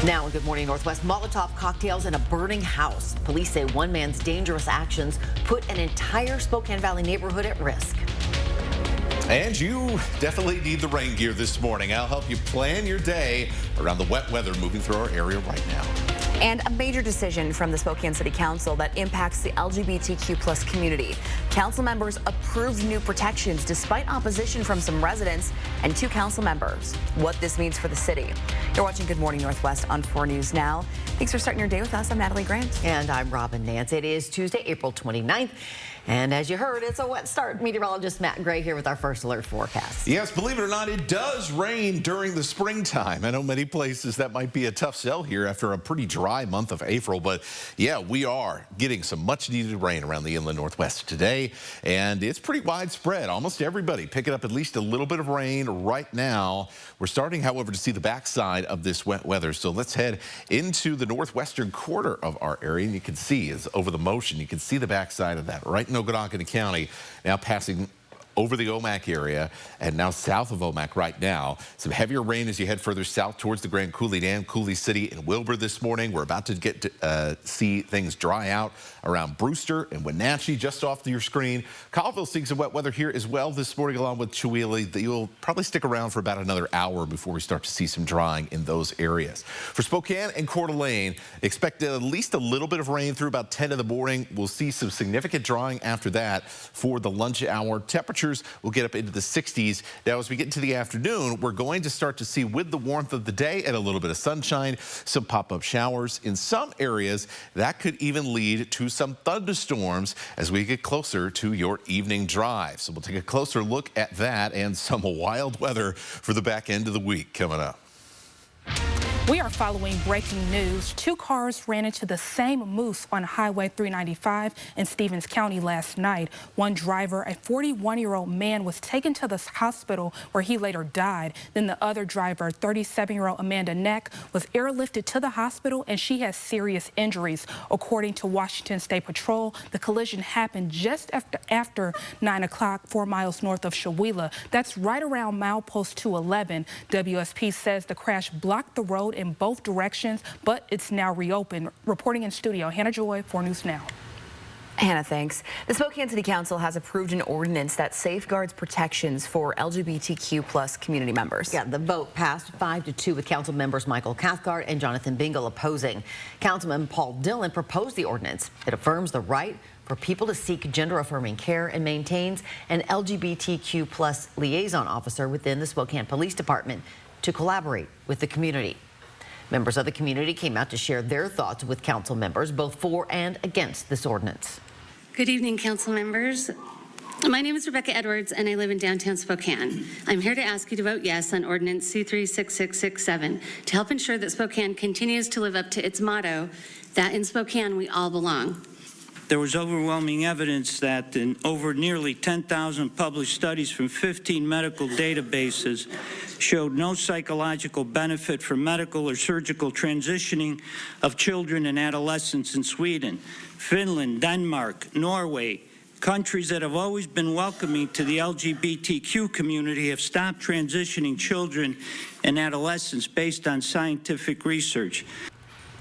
Now in Good Morning Northwest, Molotov cocktails in a burning house. Police say one man's dangerous actions put an entire Spokane Valley neighborhood at risk. And you definitely need the rain gear this morning. I'll help you plan your day around the wet weather moving through our area right now. And a major decision from the Spokane City Council that impacts the LGBTQ+ community. Council members approved new protections despite opposition from some residents and 2 council members. What this means for the city. You're watching Good Morning Northwest on 4 News Now. Thanks for starting your day with us. I'm Natalie Grant. And I'm Robin Nance. It is Tuesday, April 29th. And as you heard, it's a wet start. Meteorologist Matt Gray here with our first alert forecast. Yes, believe it or not, it does rain during the springtime. I know many places that might be a tough sell here after a pretty dry month of April. But yeah, we are getting some much needed rain around the inland Northwest today. And it's pretty widespread. Almost everybody picking up at least a little bit of rain right now. We're starting, however, to see the backside of this wet weather. So let's head into the northwestern quarter of our area. And you can see, as over the motion, you can see the backside of that right in Okanagan County, now passing over the Omak area and now south of Omak right now. Some heavier rain as you head further south towards the Grand Coulee Dam, Coulee City and Wilbur this morning. We're about to get to see things dry out around Brewster and Wenatchee just off your screen. Colville seeing some wet weather here as well this morning along with Chewelah. You'll probably stick around for about another hour before we start to see some drying in those areas. For Spokane and Coeur d'Alene, expect at least a little bit of rain through about 10 in the morning. We'll see some significant drying after that for the lunch hour. Temperatures will get up into the 60s. Now, as we get into the afternoon, we're going to start to see, with the warmth of the day and a little bit of sunshine, some pop-up showers in some areas. That could even lead to some thunderstorms as we get closer to your evening drive. So we'll take a closer look at that and some wild weather for the back end of the week coming up. We are following breaking news. 2 cars ran into the same moose on Highway 395 in Stevens County last night. One driver, a 41-year-old man, was taken to the hospital where he later died. Then the other driver, 37-year-old Amanda Neck, was airlifted to the hospital and she has serious injuries. According to Washington State Patrol, the collision happened just after 9 o'clock, 4 miles north of Chewelah. That's right around milepost 211. WSP says the crash blocked the road in both directions, but it's now reopened. Reporting in studio, Hannah Joy, 4 News Now. Hannah, thanks. The Spokane City Council has approved an ordinance that safeguards protections for LGBTQ+ community members. Yeah, the vote passed 5-2 with council members Michael Cathcart and Jonathan Bingle opposing. Councilman Paul Dillon proposed the ordinance. It affirms the right for people to seek gender-affirming care and maintains an LGBTQ+ liaison officer within the Spokane Police Department to collaborate with the community. Members of the community came out to share their thoughts with council members, both for and against this ordinance. Good evening, council members. My name is Rebecca Edwards, and I live in downtown Spokane. I'm here to ask you to vote yes on Ordinance C36667 to help ensure that Spokane continues to live up to its motto that in Spokane we all belong. There was overwhelming evidence that in over nearly 10,000 published studies from 15 medical databases showed no psychological benefit for medical or surgical transitioning of children and adolescents in Sweden, Finland, Denmark, Norway. Countries that have always been welcoming to the LGBTQ community have stopped transitioning children and adolescents based on scientific research.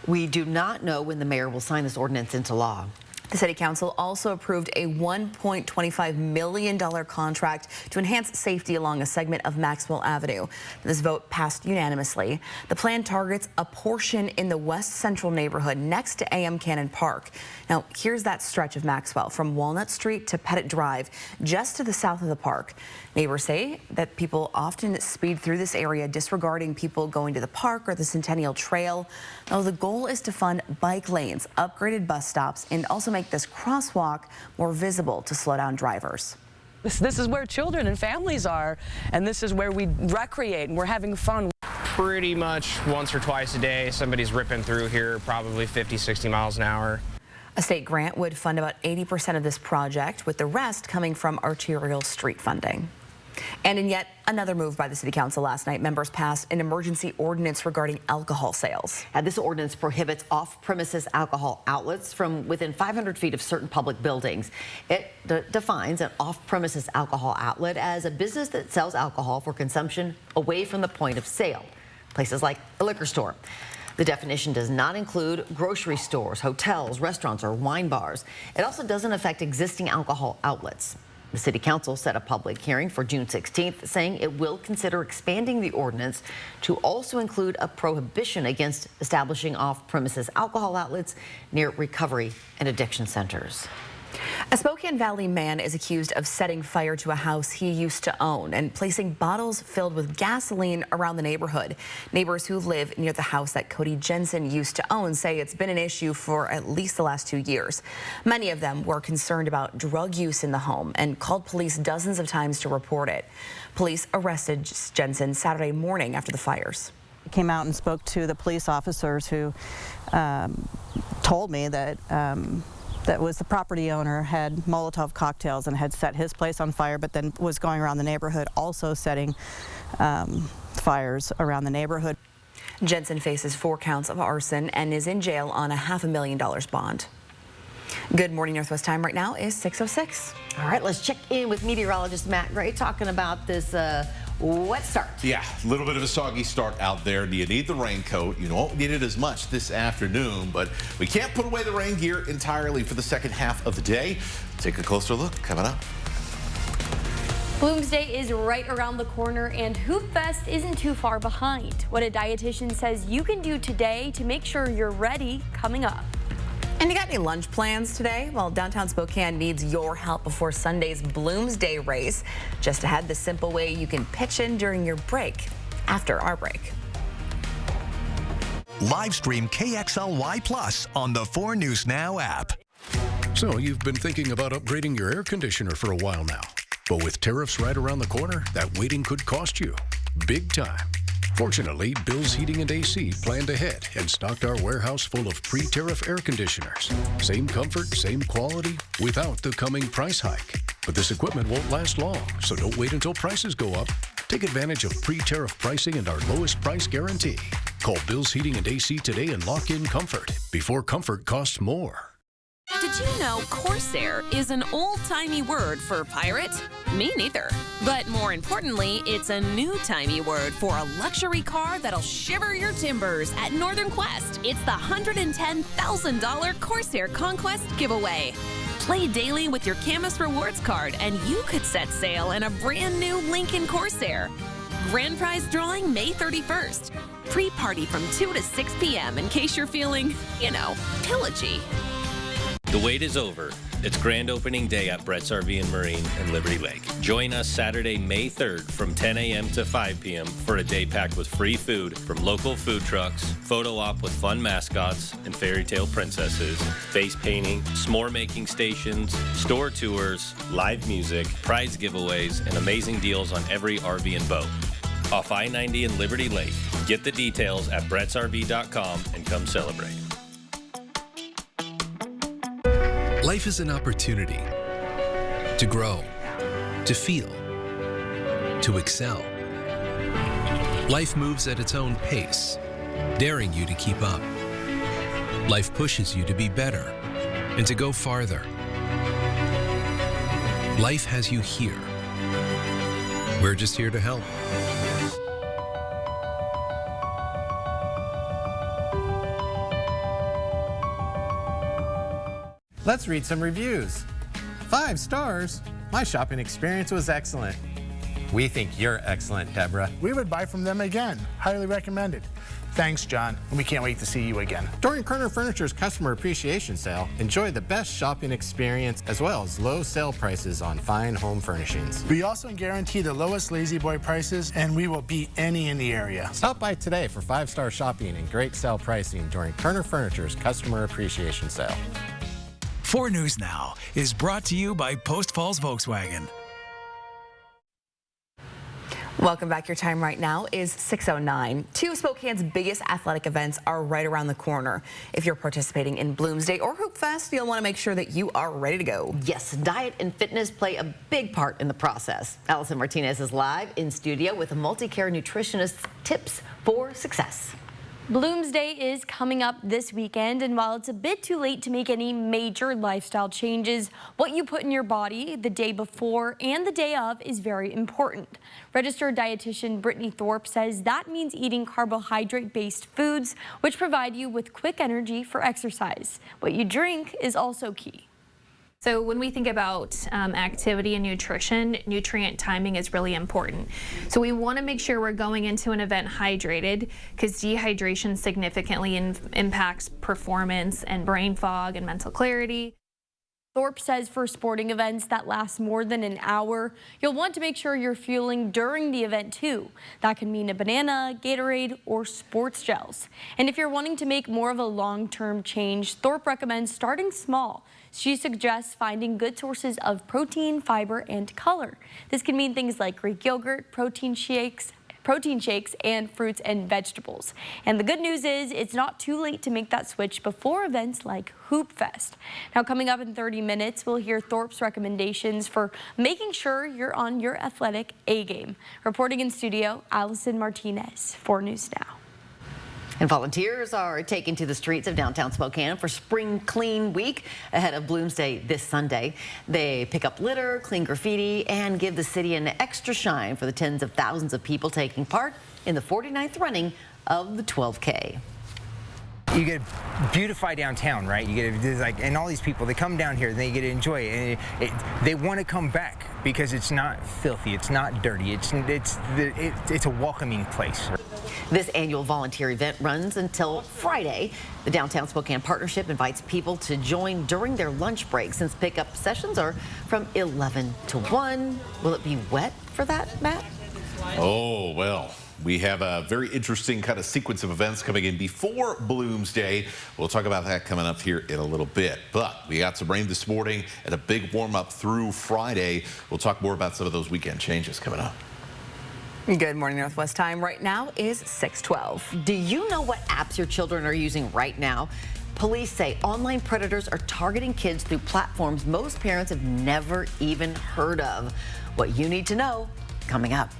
We do not know when the mayor will sign this ordinance into law. The City Council also approved a $1.25 million contract to enhance safety along a segment of Maxwell Avenue. This vote passed unanimously. The plan targets a portion in the west central neighborhood next to A.M. Cannon Park. Now, here's that stretch of Maxwell from Walnut Street to Pettit Drive, just to the south of the park. Neighbors say that people often speed through this area, disregarding people going to the park or the Centennial Trail. Now, the goal is to fund bike lanes, upgraded bus stops, and also make this crosswalk more visible to slow down drivers. This is where children and families are, and this is where we recreate and we're having fun. Pretty much once or twice a day, somebody's ripping through here, probably 50, 60 miles an hour. A state grant would fund about 80% of this project, with the rest coming from arterial street funding. And in yet another move by the City Council last night, members passed an emergency ordinance regarding alcohol sales. And this ordinance prohibits off-premises alcohol outlets from within 500 feet of certain public buildings. It defines an off-premises alcohol outlet as a business that sells alcohol for consumption away from the point of sale, places like a liquor store. The definition does not include grocery stores, hotels, restaurants, or wine bars. It also doesn't affect existing alcohol outlets. The City Council set a public hearing for June 16th, saying it will consider expanding the ordinance to also include a prohibition against establishing off-premises alcohol outlets near recovery and addiction centers. A Spokane Valley man is accused of setting fire to a house he used to own and placing bottles filled with gasoline around the neighborhood. Neighbors who live near the house that Cody Jensen used to own say it's been an issue for at least the last 2 years. Many of them were concerned about drug use in the home and called police dozens of times to report it. Police arrested Jensen Saturday morning after the fires. I came out and spoke to the police officers who told me that that was the property owner had Molotov cocktails and had set his place on fire, but then was going around the neighborhood also setting fires around the neighborhood. Jensen faces 4 counts of arson and is in jail on a $500,000 bond. Good morning, Northwest time right now is 6:06. All right, let's check in with meteorologist Matt Gray talking about this wet start. Yeah, a little bit of a soggy start out there. Do you need the raincoat? You won't need it as much this afternoon, but we can't put away the rain gear entirely for the second half of the day. Take a closer look coming up. Bloomsday is right around the corner and Hoop Fest isn't too far behind. What a dietitian says you can do today to make sure you're ready coming up. And you got any lunch plans today? Well, downtown Spokane needs your help before Sunday's Bloomsday race. Just ahead, the simple way you can pitch in during your break after our break. Live stream KXLY Plus on the 4 News Now app. So you've been thinking about upgrading your air conditioner for a while now. But with tariffs right around the corner, that waiting could cost you big time. Fortunately, Bill's Heating and AC planned ahead and stocked our warehouse full of pre-tariff air conditioners. Same comfort, same quality, without the coming price hike. But this equipment won't last long, so don't wait until prices go up. Take advantage of pre-tariff pricing and our lowest price guarantee. Call Bill's Heating and AC today and lock in comfort before comfort costs more. Did you know Corsair is an old-timey word for pirate? Me neither. But more importantly, it's a new-timey word for a luxury car that'll shiver your timbers at Northern Quest. It's the $110,000 Corsair Conquest giveaway. Play daily with your Camus Rewards card and you could set sail in a brand new Lincoln Corsair. Grand prize drawing May 31st. Pre-party from 2 to 6 p.m. in case you're feeling, pillagey. The wait is over. It's grand opening day at Brett's RV and Marine in Liberty Lake. Join us Saturday, May 3rd from 10 a.m. to 5 p.m. for a day packed with free food from local food trucks, photo op with fun mascots and fairy tale princesses, face painting, s'more making stations, store tours, live music, prize giveaways, and amazing deals on every RV and boat. Off I-90 in Liberty Lake. Get the details at brettsrv.com and come celebrate. Life is an opportunity to grow, to feel, to excel. Life moves at its own pace, daring you to keep up. Life pushes you to be better and to go farther. Life has you here. We're just here to help. Let's read some reviews. 5 stars. My shopping experience was excellent. We think you're excellent, Deborah. We would buy from them again. Highly recommended. Thanks, John, and we can't wait to see you again. During Kerner Furniture's Customer Appreciation Sale, enjoy the best shopping experience as well as low sale prices on fine home furnishings. We also guarantee the lowest Lazy Boy prices, and we will beat any in the area. Stop by today for 5-star shopping and great sale pricing during Kerner Furniture's Customer Appreciation Sale. 4 News Now is brought to you by Post Falls Volkswagen. Welcome back. Your time right now is 6:09. 2 of Spokane's biggest athletic events are right around the corner. If you're participating in Bloomsday or Hoop Fest, you'll want to make sure that you are ready to go. Yes, diet and fitness play a big part in the process. Allison Martinez is live in studio with a multi-care nutritionist's tips for success. Bloomsday is coming up this weekend, and while it's a bit too late to make any major lifestyle changes, what you put in your body the day before and the day of is very important. Registered dietitian Brittany Thorpe says that means eating carbohydrate-based foods, which provide you with quick energy for exercise. What you drink is also key. So when we think about activity and nutrition, nutrient timing is really important. So we want to make sure we're going into an event hydrated, because dehydration significantly impacts performance and brain fog and mental clarity. Thorpe says for sporting events that last more than an hour, you'll want to make sure you're fueling during the event too. That can mean a banana, Gatorade, or sports gels. And if you're wanting to make more of a long-term change, Thorpe recommends starting small. She suggests finding good sources of protein, fiber, and color. This can mean things like Greek yogurt, protein shakes, and fruits and vegetables. And the good news is it's not too late to make that switch before events like Hoop Fest. Now, coming up in 30 minutes, we'll hear Thorpe's recommendations for making sure you're on your athletic A game. Reporting in studio, Allison Martinez, 4 News Now. And volunteers are taking to the streets of downtown Spokane for Spring Clean Week ahead of Bloomsday this Sunday. They pick up litter, clean graffiti, and give the city an extra shine for the tens of thousands of people taking part in the 49th running of the 12K. You get to beautify downtown, right? You get to, like, and all these people, they come down here and they get to enjoy it, and they want to come back because it's not filthy, it's not dirty, it's a welcoming place. This annual volunteer event runs until Friday. The Downtown Spokane Partnership invites people to join during their lunch break, since pickup sessions are from 11 to 1. Will it be wet for that, Matt? Oh, well, we have a very interesting kind of sequence of events coming in before Bloomsday. We'll talk about that coming up here in a little bit. But we got some rain this morning and a big warm up through Friday. We'll talk more about some of those weekend changes coming up. Good morning, Northwest time. Right now is 6:12. Do you know what apps your children are using right now? Police say online predators are targeting kids through platforms most parents have never even heard of. What you need to know, coming up.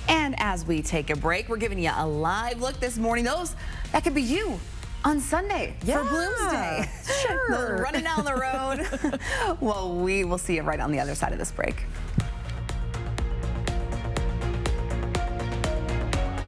And as we take a break, we're giving you a live look this morning. That could be you on Sunday for Bloomsday. Sure. Running down the road. Well, we will see you right on the other side of this break.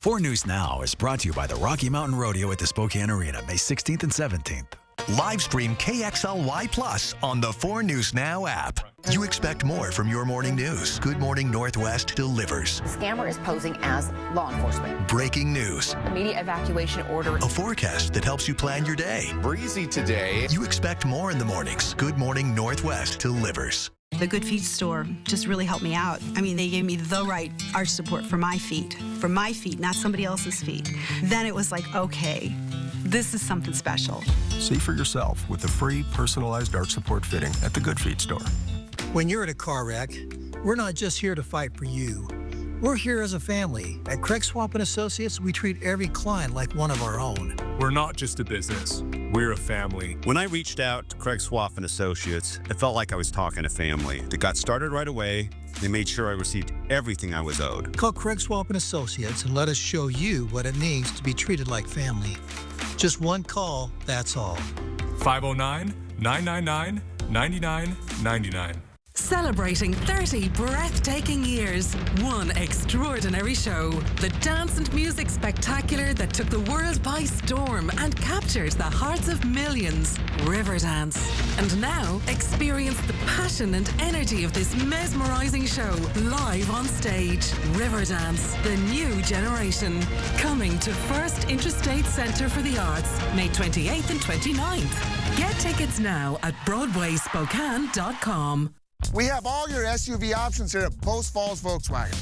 4 News Now is brought to you by the Rocky Mountain Rodeo at the Spokane Arena, May 16th and 17th. Live stream KXLY Plus on the 4 News Now app. You expect more from your morning news. Good Morning Northwest delivers. The scammer is posing as law enforcement. Breaking news. Immediate evacuation order. A forecast that helps you plan your day. Breezy today. You expect more in the mornings. Good Morning Northwest delivers. The Good Feet store just really helped me out. I mean, they gave me the right arch support for my feet, not somebody else's feet. Then it was like, okay, this is something special. See for yourself with the free personalized arch support fitting at the Good Feet store. When you're in a car wreck, we're not just here to fight for you. We're here as a family. At Craig Swamp & Associates, we treat every client like one of our own. We're not just a business. We're a family. When I reached out to Craig Swamp & Associates, it felt like I was talking to family. They got started right away. They made sure I received everything I was owed. Call Craig Swamp & Associates and let us show you what it means to be treated like family. Just one call, that's all. 509-999-9999. Celebrating 30 breathtaking years, one extraordinary show. The dance and music spectacular that took the world by storm and captured the hearts of millions. Riverdance. And now, experience the passion and energy of this mesmerizing show live on stage. Riverdance, the new generation. Coming to First Interstate Center for the Arts, May 28th and 29th. Get tickets now at BroadwaySpokane.com. We have all your SUV options here at Post Falls Volkswagen.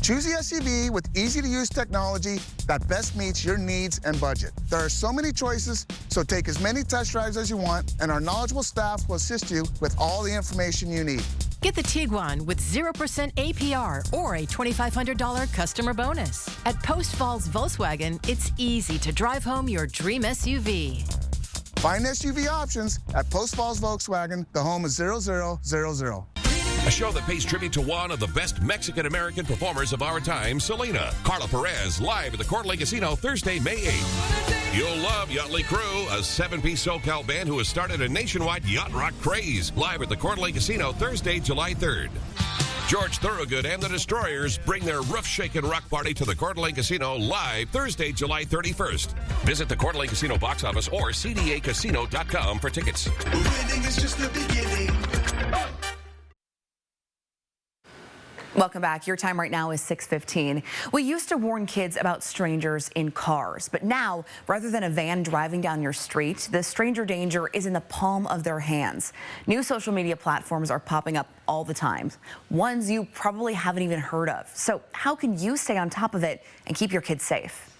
Choose the SUV with easy-to-use technology that best meets your needs and budget. There are so many choices, so take as many test drives as you want, and our knowledgeable staff will assist you with all the information you need. Get the Tiguan with 0% APR or a $2,500 customer bonus. At Post Falls Volkswagen, it's easy to drive home your dream SUV. Find SUV options at Post Falls Volkswagen. The home is 0000. A show that pays tribute to one of the best Mexican-American performers of our time, Selena. Carla Perez, live at the Court Lake Casino Thursday, May 8th. You'll love Yachtly Crew, a 7-piece SoCal band who has started a nationwide yacht rock craze. Live at the Coeur d'Alene Casino Thursday, July 3rd. George Thorogood and the Destroyers bring their roof-shaking rock party to the Coeur d'Alene Casino live Thursday, July 31st. Visit the Coeur d'Alene Casino box office or cdacasino.com for tickets. Winning is just the beginning. Welcome back. Your time right now is 6:15. We used to warn kids about strangers in cars, but now, rather than a van driving down your street, the stranger danger is in the palm of their hands. New social media platforms are popping up all the time, ones you probably haven't even heard of. So how can you stay on top of it and keep your kids safe?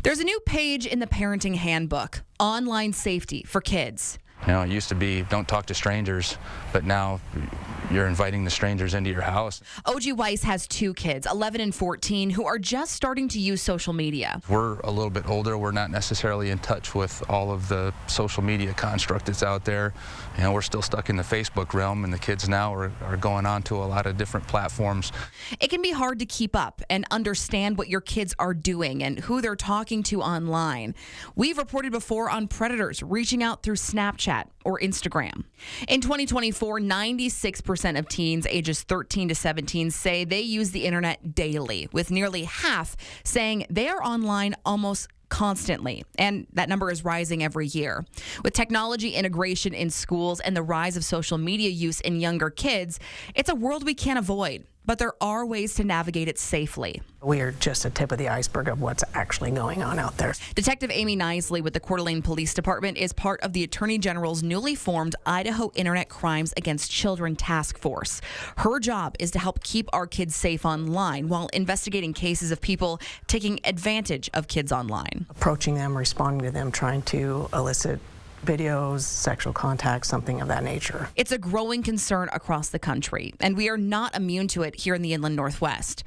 There's a new page in the parenting handbook, Online Safety for Kids. You know, it used to be don't talk to strangers, but now you're inviting the strangers into your house. OG Weiss has 2 kids, 11 and 14, who are just starting to use social media. We're a little bit older. We're not necessarily in touch with all of the social media construct that's out there. You know, we're still stuck in the Facebook realm, and the kids now are going on to a lot of different platforms. It can be hard to keep up and understand what your kids are doing and who they're talking to online. We've reported before on predators reaching out through Snapchat or Instagram. In 2024, 96% of teens ages 13 to 17 say they use the internet daily, with nearly half saying they are online almost constantly, and that number is rising every year. With technology integration in schools and the rise of social media use in younger kids, it's a world we can't avoid, but there are ways to navigate it safely. We are just a tip of the iceberg of what's actually going on out there. Detective Amy Nisley with the Coeur d'Alene Police Department is part of the Attorney General's newly formed Idaho Internet Crimes Against Children Task Force. Her job is to help keep our kids safe online while investigating cases of people taking advantage of kids online. Approaching them, responding to them, trying to elicit videos, sexual contact, something of that nature. It's a growing concern across the country, and we are not immune to it here in the Inland Northwest.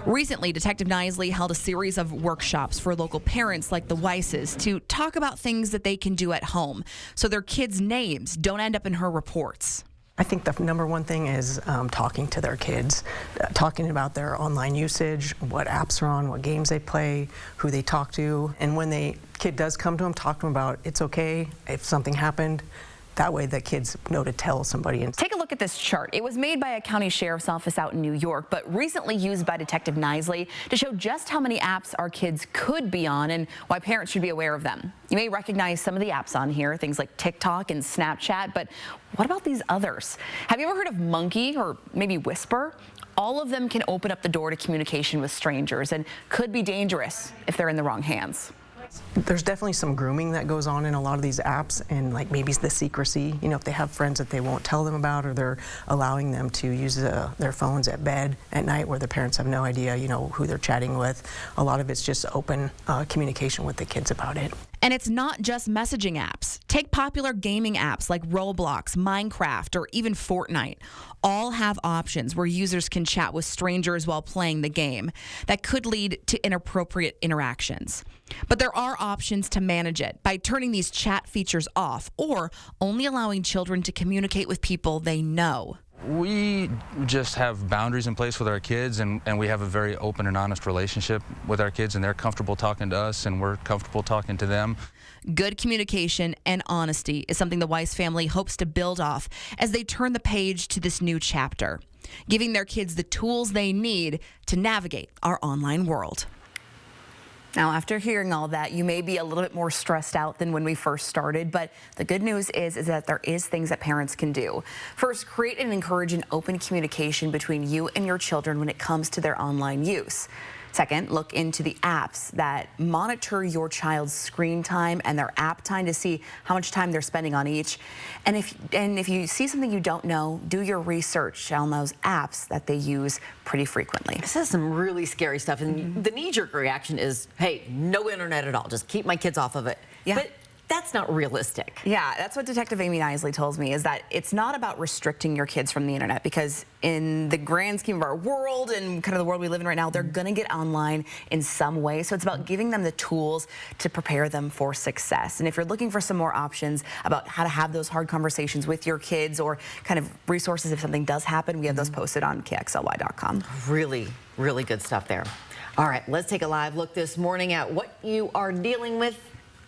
Recently, Detective Nisley held a series of workshops for local parents like the Weisses to talk about things that they can do at home so their kids' names don't end up in her reports. I think the number one thing is talking to their kids, talking about their online usage, what apps are on, what games they play, who they talk to, and when the kid does come to them, talk to them about it's okay if something happened. That way the kids know to tell somebody. Take a look at this chart. It was made by a county sheriff's office out in New York, but recently used by Detective Nisley to show just how many apps our kids could be on and why parents should be aware of them. You may recognize some of the apps on here, things like TikTok and Snapchat, but what about these others? Have you ever heard of Monkey or maybe Whisper? All of them can open up the door to communication with strangers and could be dangerous if they're in the wrong hands. There's definitely some grooming that goes on in a lot of these apps, and like maybe it's the secrecy, you know, if they have friends that they won't tell them about, or they're allowing them to use their phones at bed at night where the parents have no idea, you know, who they're chatting with. A lot of it's just open communication with the kids about it. And it's not just messaging apps. Take popular gaming apps like Roblox, Minecraft, or even Fortnite. All have options where users can chat with strangers while playing the game. That could lead to inappropriate interactions. But there are options to manage it by turning these chat features off or only allowing children to communicate with people they know. We just have boundaries in place with our kids, and we have a very open and honest relationship with our kids, and they're comfortable talking to us, and we're comfortable talking to them. Good communication and honesty is something the Weiss family hopes to build off as they turn the page to this new chapter, giving their kids the tools they need to navigate our online world. Now, after hearing all that, you may be a little bit more stressed out than when we first started, but the good news is that there is things that parents can do. First, create and encourage an open communication between you and your children when it comes to their online use. Second, look into the apps that monitor your child's screen time and their app time to see how much time they're spending on each. And if you see something you don't know, do your research on those apps that they use pretty frequently. This is some really scary stuff, and the knee-jerk reaction is, hey, no internet at all. Just keep my kids off of it. Yeah. But that's not realistic. Yeah, that's what Detective Amy Nisley tells me, is that it's not about restricting your kids from the internet, because in the grand scheme of our world and kind of the world we live in right now, they're gonna get online in some way. So it's about giving them the tools to prepare them for success. And if you're looking for some more options about how to have those hard conversations with your kids, or kind of resources if something does happen, we have those posted on KXLY.com. Really, really good stuff there. All right, let's take a live look this morning at what you are dealing with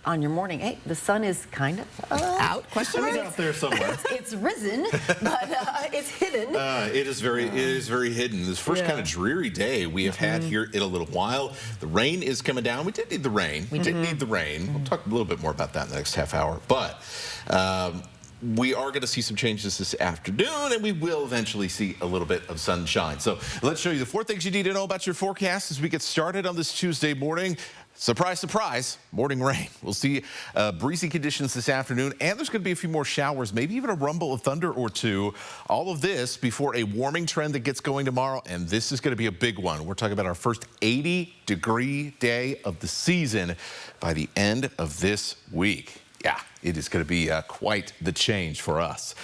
on your morning. Hey, the sun is kind of out. Question mark? It's out there somewhere. It's risen, but it's hidden. It is very hidden. This first kind of dreary day we have had here in a little while. The rain is coming down. We did need the rain. We'll talk a little bit more about that in the next half hour. But we are going to see some changes this afternoon, and we will eventually see a little bit of sunshine. So let's show you the 4 things you need to know about your forecast as we get started on this Tuesday morning. Surprise, surprise, morning rain. We'll see breezy conditions this afternoon, and there's going to be a few more showers, maybe even a rumble of thunder or two. All of this before a warming trend that gets going tomorrow, and this is going to be a big one. We're talking about our first 80-degree day of the season by the end of this week. Yeah, it is going to be quite the change for us,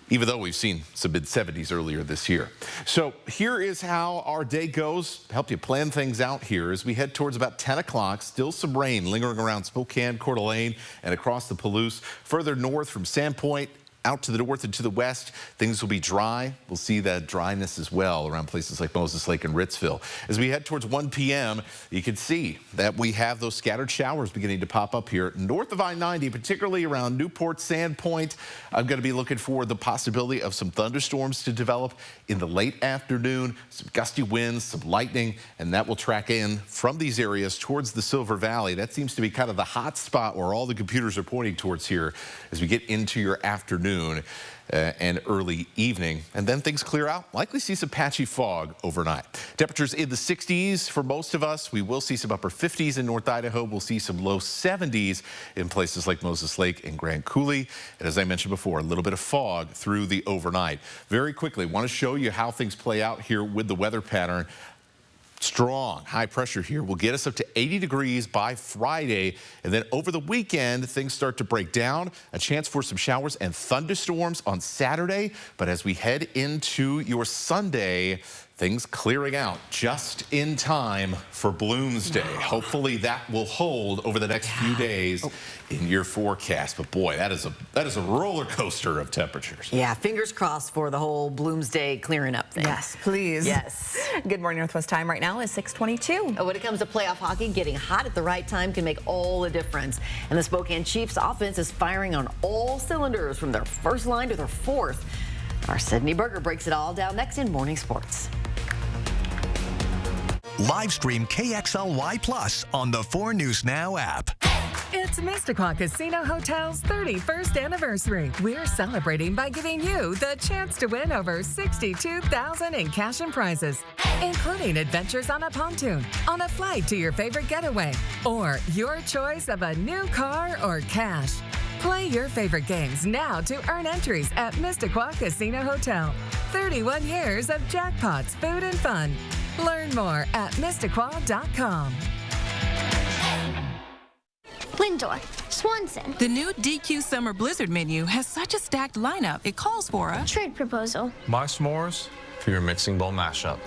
even though we've seen some mid-70s earlier this year. So here is how our day goes. Help you plan things out here as we head towards about 10 o'clock. Still some rain lingering around Spokane, Coeur d'Alene, and across the Palouse. Further north from Sandpoint, out to the north and to the west, things will be dry. We'll see that dryness as well around places like Moses Lake and Ritzville. As we head towards 1 p.m., you can see that we have those scattered showers beginning to pop up here north of I-90, particularly around Newport, Sandpoint. I'm going to be looking for the possibility of some thunderstorms to develop in the late afternoon, some gusty winds, some lightning, and that will track in from these areas towards the Silver Valley. That seems to be kind of the hot spot where all the computers are pointing towards here as we get into your afternoon. And early evening, and then things clear out. Likely see some patchy fog overnight. Temperatures in the 60s for most of us. We will see some upper 50s in North Idaho. We'll see some low 70s in places like Moses Lake and Grand Coulee. And as I mentioned before, a little bit of fog through the overnight. Very quickly, want to show you how things play out here with the weather pattern. Strong high pressure here will get us up to 80 degrees by Friday, and then over the weekend things start to break down. A chance for some showers and thunderstorms on Saturday, but as we head into your Sunday, things clearing out just in time for Bloomsday. Hopefully that will hold over the next few days in your forecast. But boy, that is a roller coaster of temperatures. Yeah, fingers crossed for the whole Bloomsday clearing up thing. Yes, please. Yes. Good morning, Northwest time right now is 6:22. When it comes to playoff hockey, getting hot at the right time can make all the difference. And the Spokane Chiefs offense is firing on all cylinders from their first line to their fourth. Our Sydney Berger breaks it all down next in Morning Sports. Live stream KXLY Plus on the 4 News Now app. It's Mississauga Casino Hotel's 31st anniversary. We're celebrating by giving you the chance to win over $62,000 in cash and prizes, including adventures on a pontoon, on a flight to your favorite getaway, or your choice of a new car or cash. Play your favorite games now to earn entries at Mississauga Casino Hotel. 31 years of jackpots, food, and fun. Learn more at Mississauga.com. Lindor, Swanson. The new DQ Summer Blizzard menu has such a stacked lineup, it calls for a trade proposal. My s'mores for your mixing bowl mashup.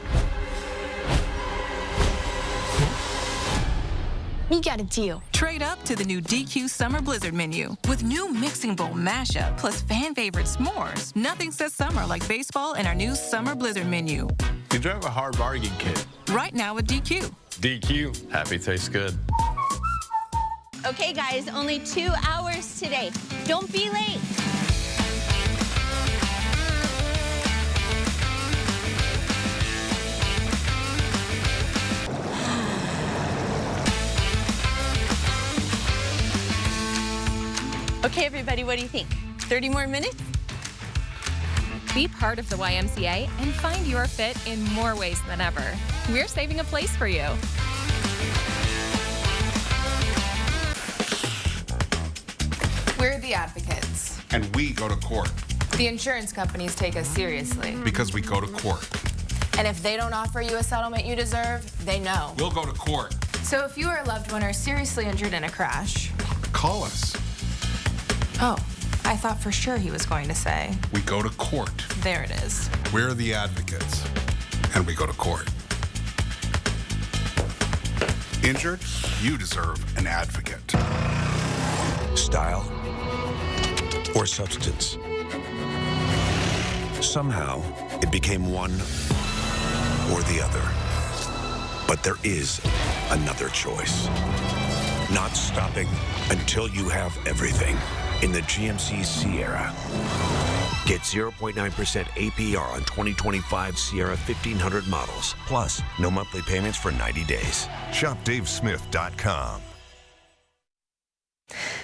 You got a deal. Trade up to the new DQ Summer Blizzard menu. With new mixing bowl mashup plus fan favorite s'mores, nothing says summer like baseball and our new Summer Blizzard menu. You drive a hard bargain, kid. Right now with DQ. DQ, happy tastes good. Okay, guys, only 2 hours today. Don't be late. Okay, everybody, what do you think? 30 more minutes? Be part of the YMCA and find your fit in more ways than ever. We're saving a place for you. We're the advocates. And we go to court. The insurance companies take us seriously. Because we go to court. And if they don't offer you a settlement you deserve, they know. We'll go to court. So if you or a loved one are seriously injured in a crash, call us. Oh, I thought for sure he was going to say. We go to court. There it is. We're the advocates. And we go to court. Injured? You deserve an advocate. Style or substance. Somehow, it became one or the other. But there is another choice. Not stopping until you have everything in the GMC Sierra. Get 0.9% APR on 2025 Sierra 1500 models. Plus, no monthly payments for 90 days. Shop DaveSmith.com.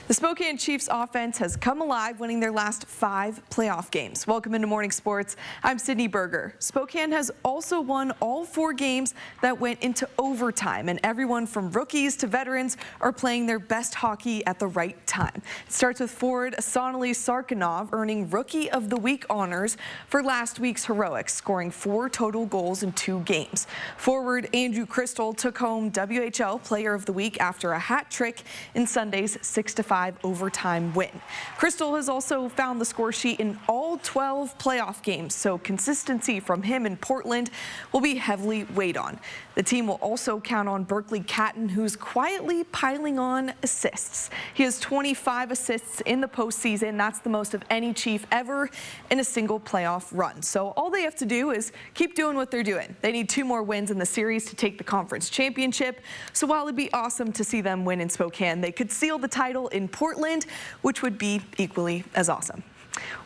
The Spokane Chiefs offense has come alive, winning their last 5 playoff games. Welcome into Morning Sports. I'm Sydney Berger. Spokane has also won all 4 games that went into overtime, and everyone from rookies to veterans are playing their best hockey at the right time. It starts with forward Sonali Sarkinov earning Rookie of the Week honors for last week's heroics, scoring 4 total goals in 2 games. Forward Andrew Crystal took home WHL Player of the Week after a hat trick in Sunday's 6-5 overtime win. Crystal has also found the score sheet in all 12 playoff games, so consistency from him in Portland will be heavily weighed on. The team will also count on Berkeley Catton, who's quietly piling on assists. He has 25 assists in the postseason. That's the most of any Chief ever in a single playoff run. So all they have to do is keep doing what they're doing. They need 2 more wins in the series to take the conference championship. So while it'd be awesome to see them win in Spokane, they could seal the title in Portland, which would be equally as awesome.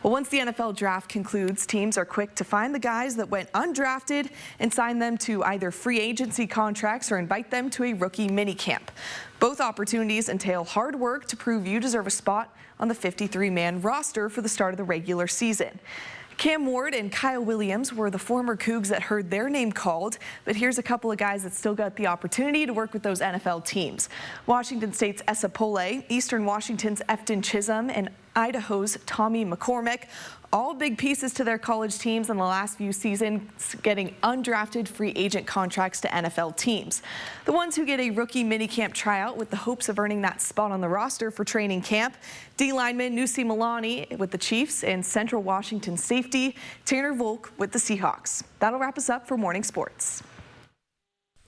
Well, once the NFL draft concludes, teams are quick to find the guys that went undrafted and sign them to either free agency contracts or invite them to a rookie minicamp. Both opportunities entail hard work to prove you deserve a spot on the 53-man roster for the start of the regular season. Cam Ward and Kyle Williams were the former Cougs that heard their name called, but here's a couple of guys that still got the opportunity to work with those NFL teams. Washington State's Esa Pole, Eastern Washington's Efton Chisholm, and Idaho's Tommy McCormick, all big pieces to their college teams in the last few seasons, getting undrafted free agent contracts to NFL teams. The ones who get a rookie minicamp tryout with the hopes of earning that spot on the roster for training camp, D lineman Nusi Milani with the Chiefs and Central Washington safety Tanner Volk with the Seahawks. That'll wrap us up for Morning Sports.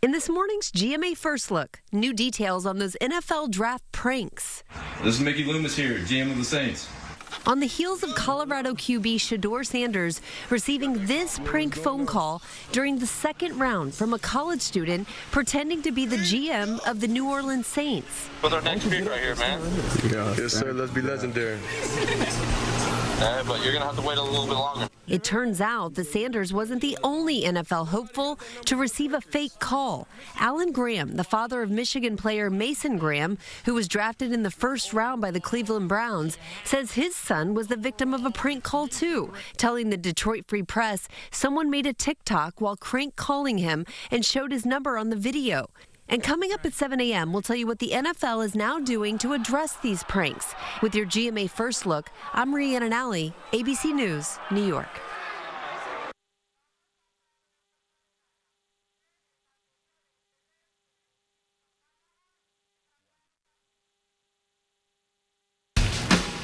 In this morning's GMA First Look, new details on those NFL draft pranks. This is Mickey Loomis here, GM of the Saints. On the heels of Colorado QB Shedeur Sanders receiving this prank phone call during the second round from a college student pretending to be the GM of the New Orleans Saints. What's our next pick right here, man? Yeah, yes, sir. Let's be legendary. But you're going to have to wait a little bit longer. It turns out that Sanders wasn't the only NFL hopeful to receive a fake call. Alan Graham, the father of Michigan player Mason Graham, who was drafted in the first round by the Cleveland Browns, says his son was the victim of a prank call too, telling the Detroit Free Press someone made a TikTok while crank calling him and showed his number on the video. And coming up at 7 a.m., we'll tell you what the NFL is now doing to address these pranks. With your GMA First Look, I'm Rhiannon Alley, ABC News, New York.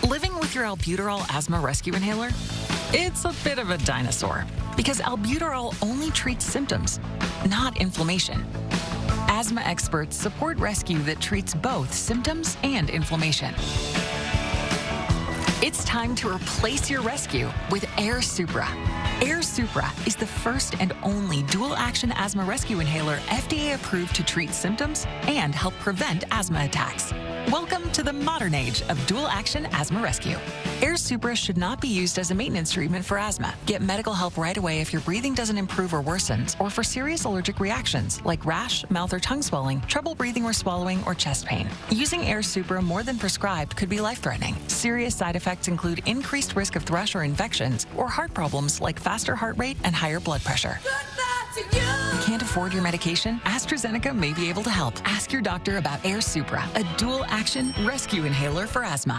Living with your albuterol asthma rescue inhaler? It's a bit of a dinosaur because albuterol only treats symptoms, not inflammation. Asthma experts support rescue that treats both symptoms and inflammation. It's time to replace your rescue with Air Supra. Air Supra is the first and only dual-action asthma rescue inhaler FDA approved to treat symptoms and help prevent asthma attacks. Welcome to the modern age of dual-action asthma rescue. Air Supra should not be used as a maintenance treatment for asthma. Get medical help right away if your breathing doesn't improve or worsens, or for serious allergic reactions like rash, mouth or tongue swelling, trouble breathing or swallowing, or chest pain. Using Air Supra more than prescribed could be life-threatening. Serious side effects include increased risk of thrush or infections, or heart problems like faster heart rate and higher blood pressure. Can't afford your medication? AstraZeneca may be able to help. Ask your doctor about Air Supra, a dual-action rescue inhaler for asthma.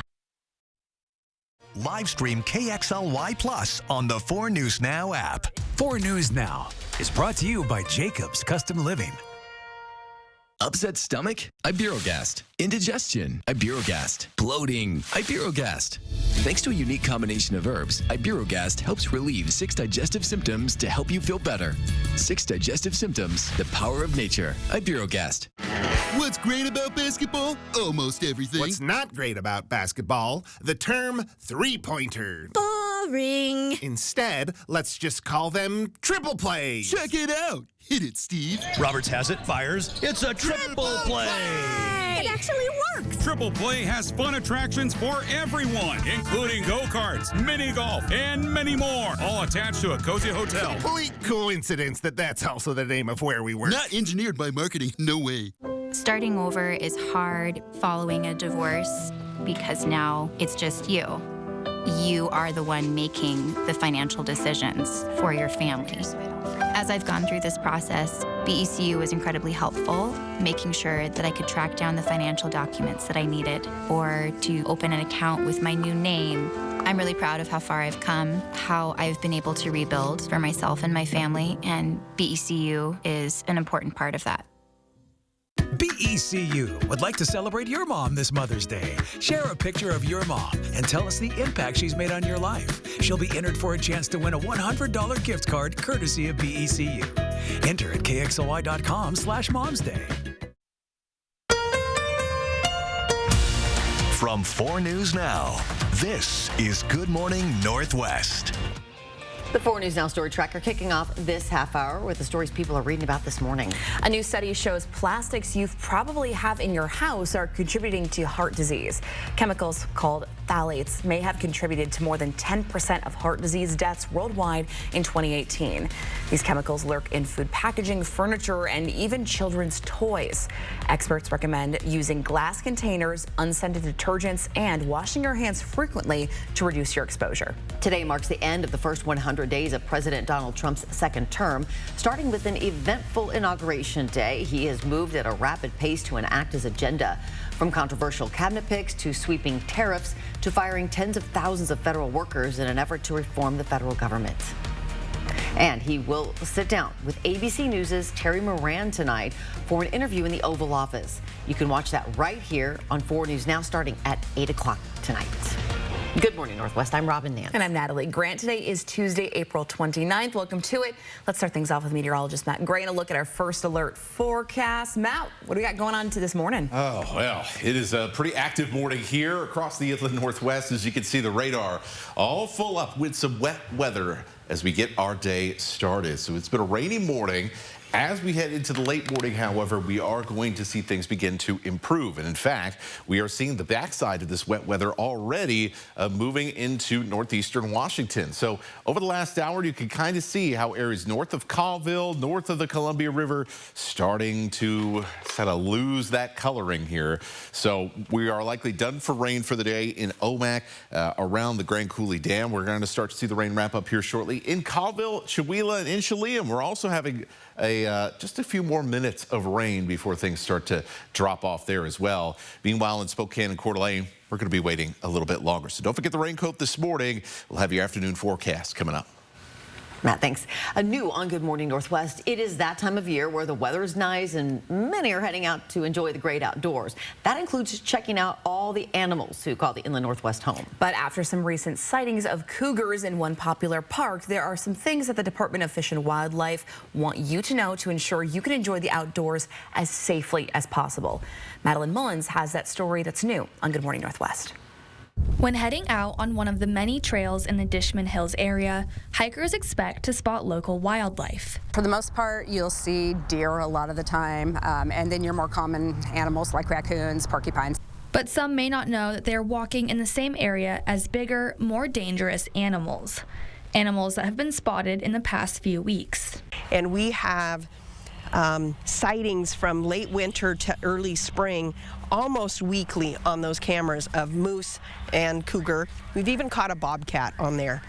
Live stream KXLY Plus on the 4 News Now app. 4 News Now is brought to you by Jacobs Custom Living. Upset stomach? Iberogast. Indigestion? Iberogast. Bloating? Iberogast. Thanks to a unique combination of herbs, Iberogast helps relieve 6 digestive symptoms to help you feel better. 6 digestive symptoms, the power of nature. Iberogast. What's great about basketball? Almost everything. What's not great about basketball? The term three-pointer. Boring. Instead, let's just call them triple plays. Check it out. Hit it, Steve. Roberts has it, fires. It's a triple play. It actually works. Triple Play has fun attractions for everyone, including go-karts, mini golf, and many more, all attached to a cozy hotel. Complete coincidence that's also the name of where we work. Not engineered by marketing, no way. Starting over is hard following a divorce because now it's just you. You are the one making the financial decisions for your family. As I've gone through this process, BECU was incredibly helpful, making sure that I could track down the financial documents that I needed or to open an account with my new name. I'm really proud of how far I've come, how I've been able to rebuild for myself and my family, and BECU is an important part of that. BECU would like to celebrate your mom this Mother's Day. Share a picture of your mom and tell us the impact she's made on your life. She'll be entered for a chance to win a $100 gift card courtesy of BECU. Enter at kxly.com/momsday. From 4 News Now, this is Good Morning Northwest. The 4 News Now Story Tracker kicking off this half hour with the stories people are reading about this morning. A new study shows plastics you probably have in your house are contributing to heart disease. Chemicals called phthalates may have contributed to more than 10% of heart disease deaths worldwide in 2018. These chemicals lurk in food packaging, furniture, and even children's toys. Experts recommend using glass containers, unscented detergents, and washing your hands frequently to reduce your exposure. Today marks the end of the first 100 days of President Donald Trump's second term. Starting with an eventful inauguration day, he has moved at a rapid pace to enact his agenda. From controversial cabinet picks to sweeping tariffs to firing tens of thousands of federal workers in an effort to reform the federal government. And he will sit down with ABC News' Terry Moran tonight for an interview in the Oval Office. You can watch that right here on 4 News Now starting at 8 o'clock tonight. Good morning, Northwest. I'm Robin Nance. And I'm Natalie Grant. Today is Tuesday, April 29th. Welcome to it. Let's start things off with meteorologist Matt Gray and a look at our first alert forecast. Matt, what do we got going on to this morning? Oh, well, it is a pretty active morning here across the inland Northwest. As you can see, the radar all full up with some wet weather as we get our day started. So it's been a rainy morning. As we head into the late morning, however, we are going to see things begin to improve. And in fact, we are seeing the backside of this wet weather already moving into northeastern Washington. So over the last hour, you can kind of see how areas north of Colville, north of the Columbia River, starting to kind of lose that coloring here. So we are likely done for rain for the day in Omak, around the Grand Coulee Dam. We're going to start to see the rain wrap up here shortly. In Colville, Chewelah, and in Chelan, we're also having just a few more minutes of rain before things start to drop off there as well. Meanwhile, in Spokane and Coeur d'Alene, we're going to be waiting a little bit longer. So don't forget the raincoat this morning. We'll have your afternoon forecast coming up. Matt, thanks. New on Good Morning Northwest. It is that time of year where the weather is nice and many are heading out to enjoy the great outdoors. That includes checking out all the animals who call the inland Northwest home. But after some recent sightings of cougars in one popular park, there are some things that the Department of Fish and Wildlife want you to know to ensure you can enjoy the outdoors as safely as possible. Madeline Mullins has that story that's new on Good Morning Northwest. When heading out on one of the many trails in the Dishman Hills area, hikers expect to spot local wildlife. For the most part, you'll see deer a lot of the time, and then your more common animals like raccoons, porcupines. But some may not know that they're walking in the same area as bigger, more dangerous animals. Animals that have been spotted in the past few weeks. And we have sightings from late winter to early spring almost weekly on those cameras of moose and cougar. We've even caught a bobcat on there.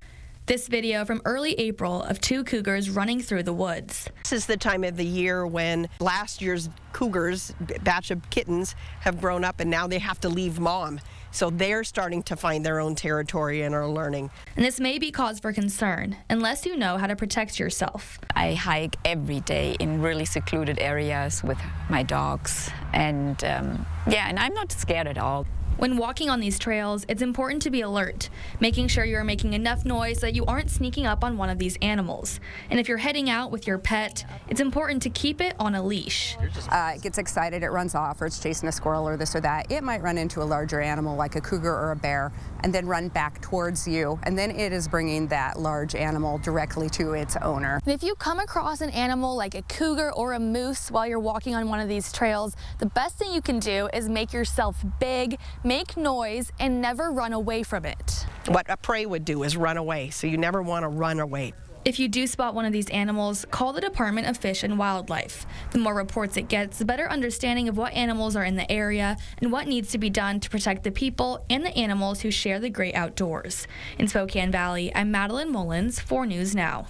This video from early April of 2 cougars running through the woods. This is the time of the year when last year's cougars, batch of kittens, have grown up and now they have to leave mom. So they're starting to find their own territory and are learning. And this may be cause for concern unless you know how to protect yourself. I hike every day in really secluded areas with my dogs. And and I'm not scared at all. When walking on these trails, it's important to be alert, making sure you are making enough noise so that you aren't sneaking up on one of these animals. And if you're heading out with your pet, it's important to keep it on a leash. It gets excited, it runs off, or it's chasing a squirrel or this or that. It might run into a larger animal like a cougar or a bear and then run back towards you. And then it is bringing that large animal directly to its owner. And if you come across an animal like a cougar or a moose while you're walking on one of these trails, the best thing you can do is make yourself big, make noise, and never run away from it. What a prey would do is run away, so you never want to run away. If you do spot one of these animals, call the Department of Fish and Wildlife. The more reports it gets, the better understanding of what animals are in the area and what needs to be done to protect the people and the animals who share the great outdoors. In Spokane Valley, I'm Madeline Mullins, 4 News Now.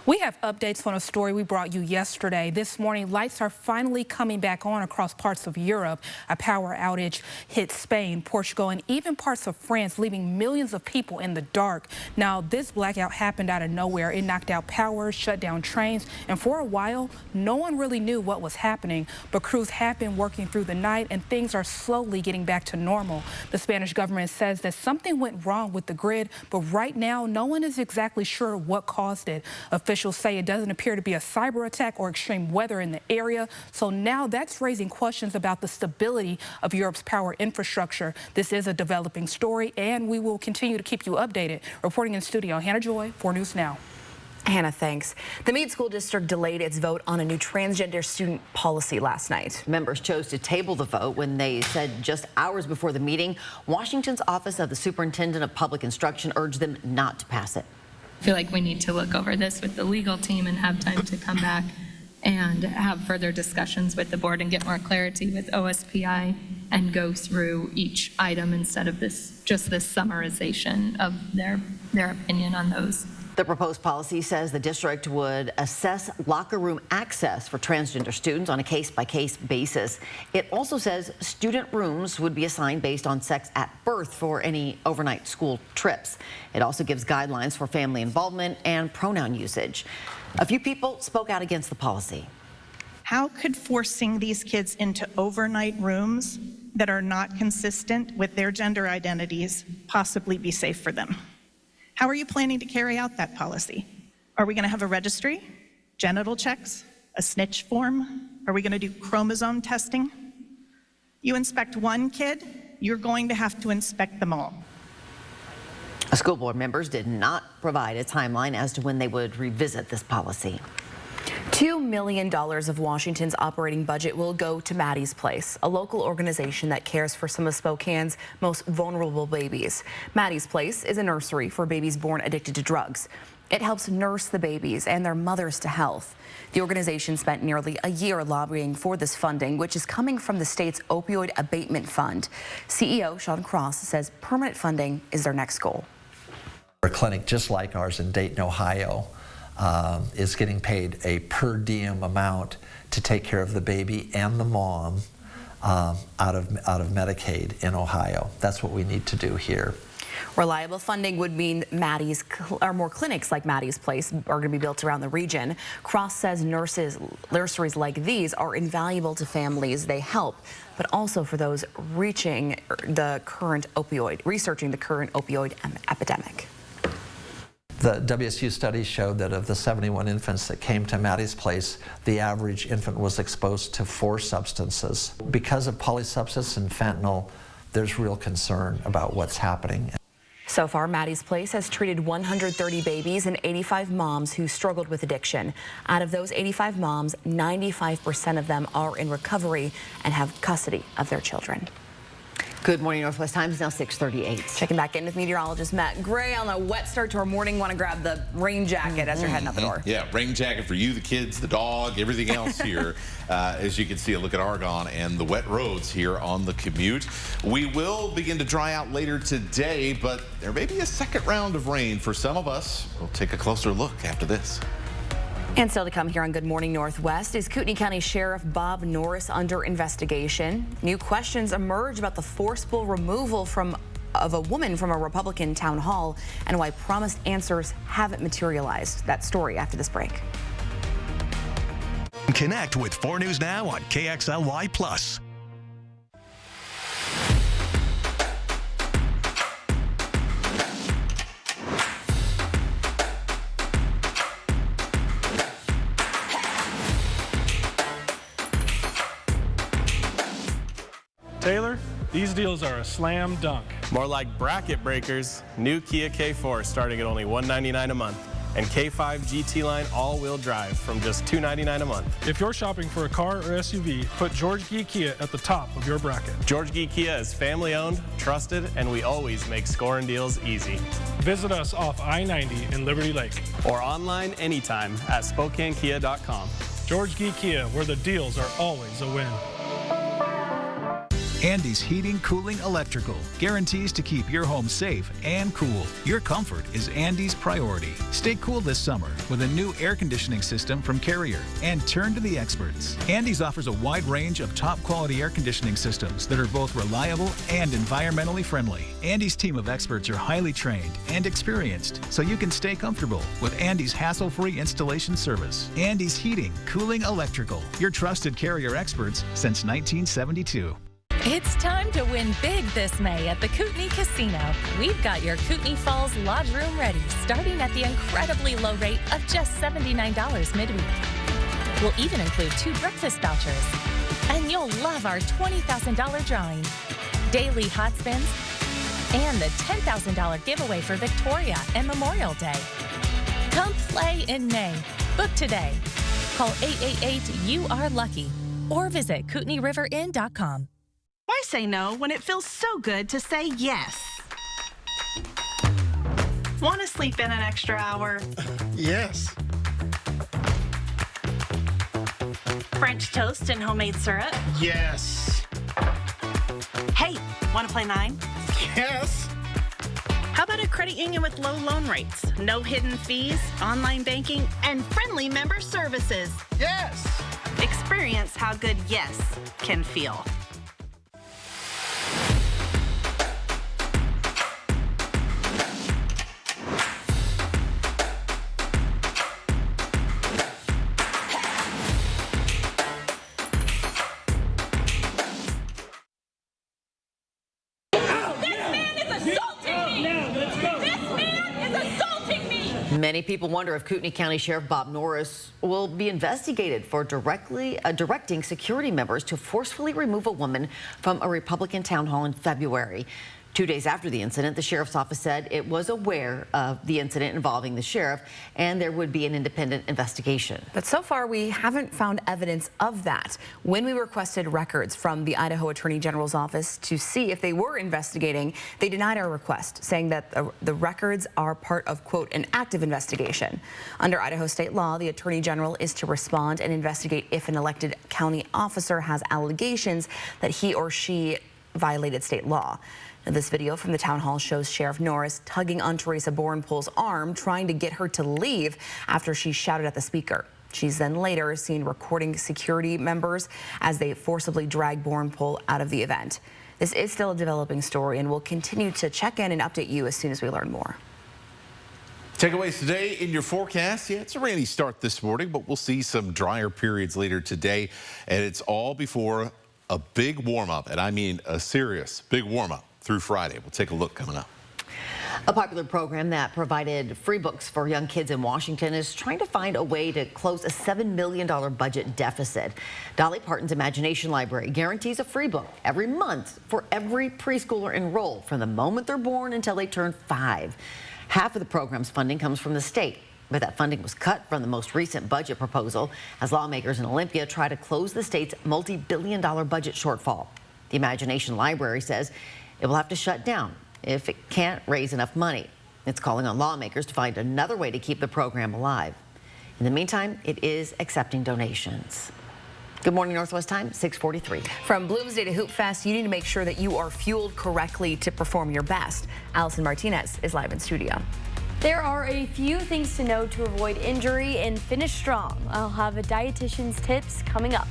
We have updates on a story we brought you yesterday. This morning, lights are finally coming back on across parts of Europe. A power outage hit Spain, Portugal, and even parts of France, leaving millions of people in the dark. Now, this blackout happened out of nowhere. It knocked out power, shut down trains, and for a while, no one really knew what was happening. But crews have been working through the night, and things are slowly getting back to normal. The Spanish government says that something went wrong with the grid, but right now, no one is exactly sure what caused it. Officials say it doesn't appear to be a cyber attack or extreme weather in the area. So now that's raising questions about the stability of Europe's power infrastructure. This is a developing story, and we will continue to keep you updated. Reporting in studio, Hannah Joy, 4 News Now. Hannah, thanks. The Meade School District delayed its vote on a new transgender student policy last night. Members chose to table the vote when they said just hours before the meeting, Washington's Office of the Superintendent of Public Instruction urged them not to pass it. I feel like we need to look over this with the legal team and have time to come back and have further discussions with the board and get more clarity with OSPI and go through each item instead of just this summarization of their opinion on those. The proposed policy says the district would assess locker room access for transgender students on a case-by-case basis. It also says student rooms would be assigned based on sex at birth for any overnight school trips. It also gives guidelines for family involvement and pronoun usage. A few people spoke out against the policy. How could forcing these kids into overnight rooms that are not consistent with their gender identities possibly be safe for them? How are you planning to carry out that policy? Are we going to have a registry, genital checks, a snitch form? Are we going to do chromosome testing? You inspect one kid, you're going to have to inspect them all. School board members did not provide a timeline as to when they would revisit this policy. $2 million of Washington's operating budget will go to Maddie's Place, a local organization that cares for some of Spokane's most vulnerable babies. Maddie's Place is a nursery for babies born addicted to drugs. It helps nurse the babies and their mothers to health. The organization spent nearly a year lobbying for this funding, which is coming from the state's opioid abatement fund. CEO Sean Cross says permanent funding is their next goal. A clinic just like ours in Dayton, Ohio, is getting paid a per diem amount to take care of the baby and the mom out of Medicaid in Ohio. That's what we need to do here. Reliable funding would mean more clinics like Maddie's Place are going to be built around the region. Cross says nurseries like these are invaluable to families they help, but also for those researching the current opioid epidemic. The WSU study showed that of the 71 infants that came to Maddie's Place, the average infant was exposed to 4 substances. Because of polysubstance and fentanyl, there's real concern about what's happening. So far, Maddie's Place has treated 130 babies and 85 moms who struggled with addiction. Out of those 85 moms, 95% of them are in recovery and have custody of their children. Good morning, Northwest Times, now 6:38. Checking back in with meteorologist Matt Gray on a wet start to our morning. Want to grab the rain jacket as you're heading out the door. Yeah, rain jacket for you, the kids, the dog, everything else here. As you can see, a look at Argonne and the wet roads here on the commute. We will begin to dry out later today, but there may be a second round of rain for some of us. We'll take a closer look after this. And still to come here on Good Morning Northwest, is Kootenai County Sheriff Bob Norris under investigation? New questions emerge about the forcible removal of a woman from a Republican town hall and why promised answers haven't materialized. That story after this break. Connect with 4 News Now on KXLY+. These deals are a slam dunk. More like bracket breakers. New Kia K4 starting at only $199 a month. And K5 GT line all-wheel drive from just $299 a month. If you're shopping for a car or SUV, put George Gee Kia at the top of your bracket. George Gee Kia is family-owned, trusted, and we always make scoring deals easy. Visit us off I-90 in Liberty Lake. Or online anytime at SpokaneKia.com. George Gee Kia, where the deals are always a win. Andy's Heating, Cooling, Electrical guarantees to keep your home safe and cool. Your comfort is Andy's priority. Stay cool this summer with a new air conditioning system from Carrier and turn to the experts. Andy's offers a wide range of top quality air conditioning systems that are both reliable and environmentally friendly. Andy's team of experts are highly trained and experienced, so you can stay comfortable with Andy's hassle-free installation service. Andy's Heating, Cooling, Electrical, your trusted Carrier experts since 1972. It's time to win big this May at the Kootenai Casino. We've got your Kootenai Falls Lodge Room ready, starting at the incredibly low rate of just $79 midweek. We'll even include 2 breakfast vouchers. And you'll love our $20,000 drawing, daily hot spins, and the $10,000 giveaway for Victoria and Memorial Day. Come play in May. Book today. Call 888-YOU-ARE-LUCKY or visit KootenaiRiverInn.com. Why say no when it feels so good to say yes? Want to sleep in an extra hour? Yes. French toast and homemade syrup? Yes. Hey, want to play 9? Yes. How about a credit union with low loan rates, no hidden fees, online banking, and friendly member services? Yes. Experience how good yes can feel. Many people wonder if Kootenai County Sheriff Bob Norris will be investigated for directing security members to forcefully remove a woman from a Republican town hall in February. 2 days after the incident, the sheriff's office said it was aware of the incident involving the sheriff and there would be an independent investigation. But so far, we haven't found evidence of that. When we requested records from the Idaho Attorney General's office to see if they were investigating, they denied our request, saying that the records are part of, quote, an active investigation. Under Idaho state law, the Attorney General is to respond and investigate if an elected county officer has allegations that he or she violated state law. Now, this video from the town hall shows Sheriff Norris tugging on Teresa Borenpool's arm, trying to get her to leave after she shouted at the speaker. She's then later seen recording security members as they forcibly drag Borenpool out of the event. This is still a developing story, and we'll continue to check in and update you as soon as we learn more. Takeaways today in your forecast. Yeah, it's a rainy start this morning, but we'll see some drier periods later today, and it's all before a big warm-up, and I mean a serious big warm-up through Friday. We'll take a look coming up. A popular program that provided free books for young kids in Washington is trying to find a way to close a $7 million budget deficit. Dolly Parton's Imagination Library guarantees a free book every month for every preschooler enrolled from the moment they're born until they turn 5. Half of the program's funding comes from the state, but that funding was cut from the most recent budget proposal as lawmakers in Olympia try to close the state's multi-billion-dollar budget shortfall. The Imagination Library says it will have to shut down if it can't raise enough money. It's calling on lawmakers to find another way to keep the program alive. In the meantime, it is accepting donations. Good morning, Northwest Time, 6:43. From Bloomsday to Hoop Fest, you need to make sure that you are fueled correctly to perform your best. Allison Martinez is live in studio. There are a few things to know to avoid injury and finish strong. I'll have a dietitian's tips coming up.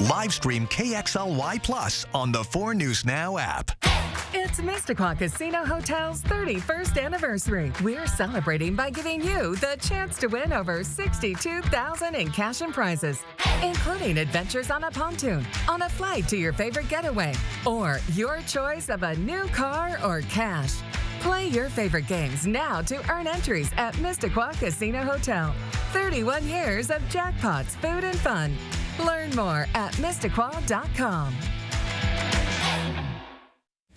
Live stream KXLY Plus on the 4 News Now app. It's Mississauga Casino Hotel's 31st anniversary. We're celebrating by giving you the chance to win over $62,000 in cash and prizes, including adventures on a pontoon, on a flight to your favorite getaway, or your choice of a new car or cash. Play your favorite games now to earn entries at Mississauga Casino Hotel. 31 years of jackpots, food, and fun. Learn more at mystiqual.com.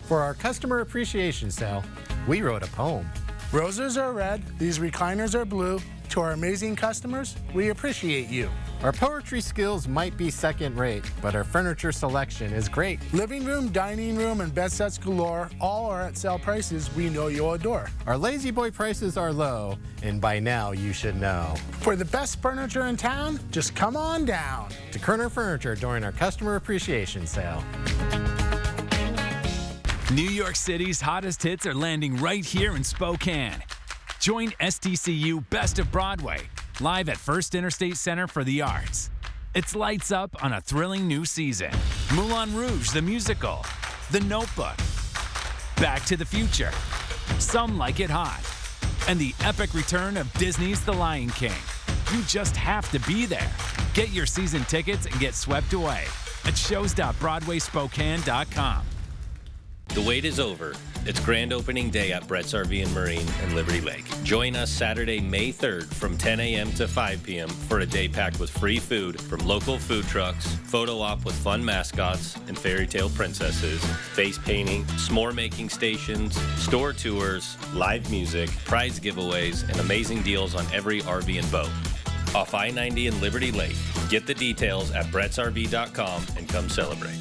For our customer appreciation sale, we wrote a poem. Roses are red, these recliners are blue. To our amazing customers, we appreciate you. Our poetry skills might be second rate, but our furniture selection is great. Living room, dining room, and bed sets galore, all are at sale prices we know you'll adore. Our Lazy Boy prices are low, and by now you should know. For the best furniture in town, just come on down to Kerner Furniture during our customer appreciation sale. New York City's hottest hits are landing right here in Spokane. Join STCU Best of Broadway, live at First Interstate Center for the Arts. It's lights up on a thrilling new season. Moulin Rouge, the musical, The Notebook, Back to the Future, Some Like It Hot, and the epic return of Disney's The Lion King. You just have to be there. Get your season tickets and get swept away at shows.broadwayspokane.com. The wait is over. It's grand opening day at Brett's RV and Marine in Liberty Lake. Join us Saturday, May 3rd from 10 a.m. to 5 p.m. for a day packed with free food from local food trucks, photo op with fun mascots and fairy tale princesses, face painting, s'more making stations, store tours, live music, prize giveaways, and amazing deals on every RV and boat. Off I-90 in Liberty Lake. Get the details at brettsrv.com and come celebrate.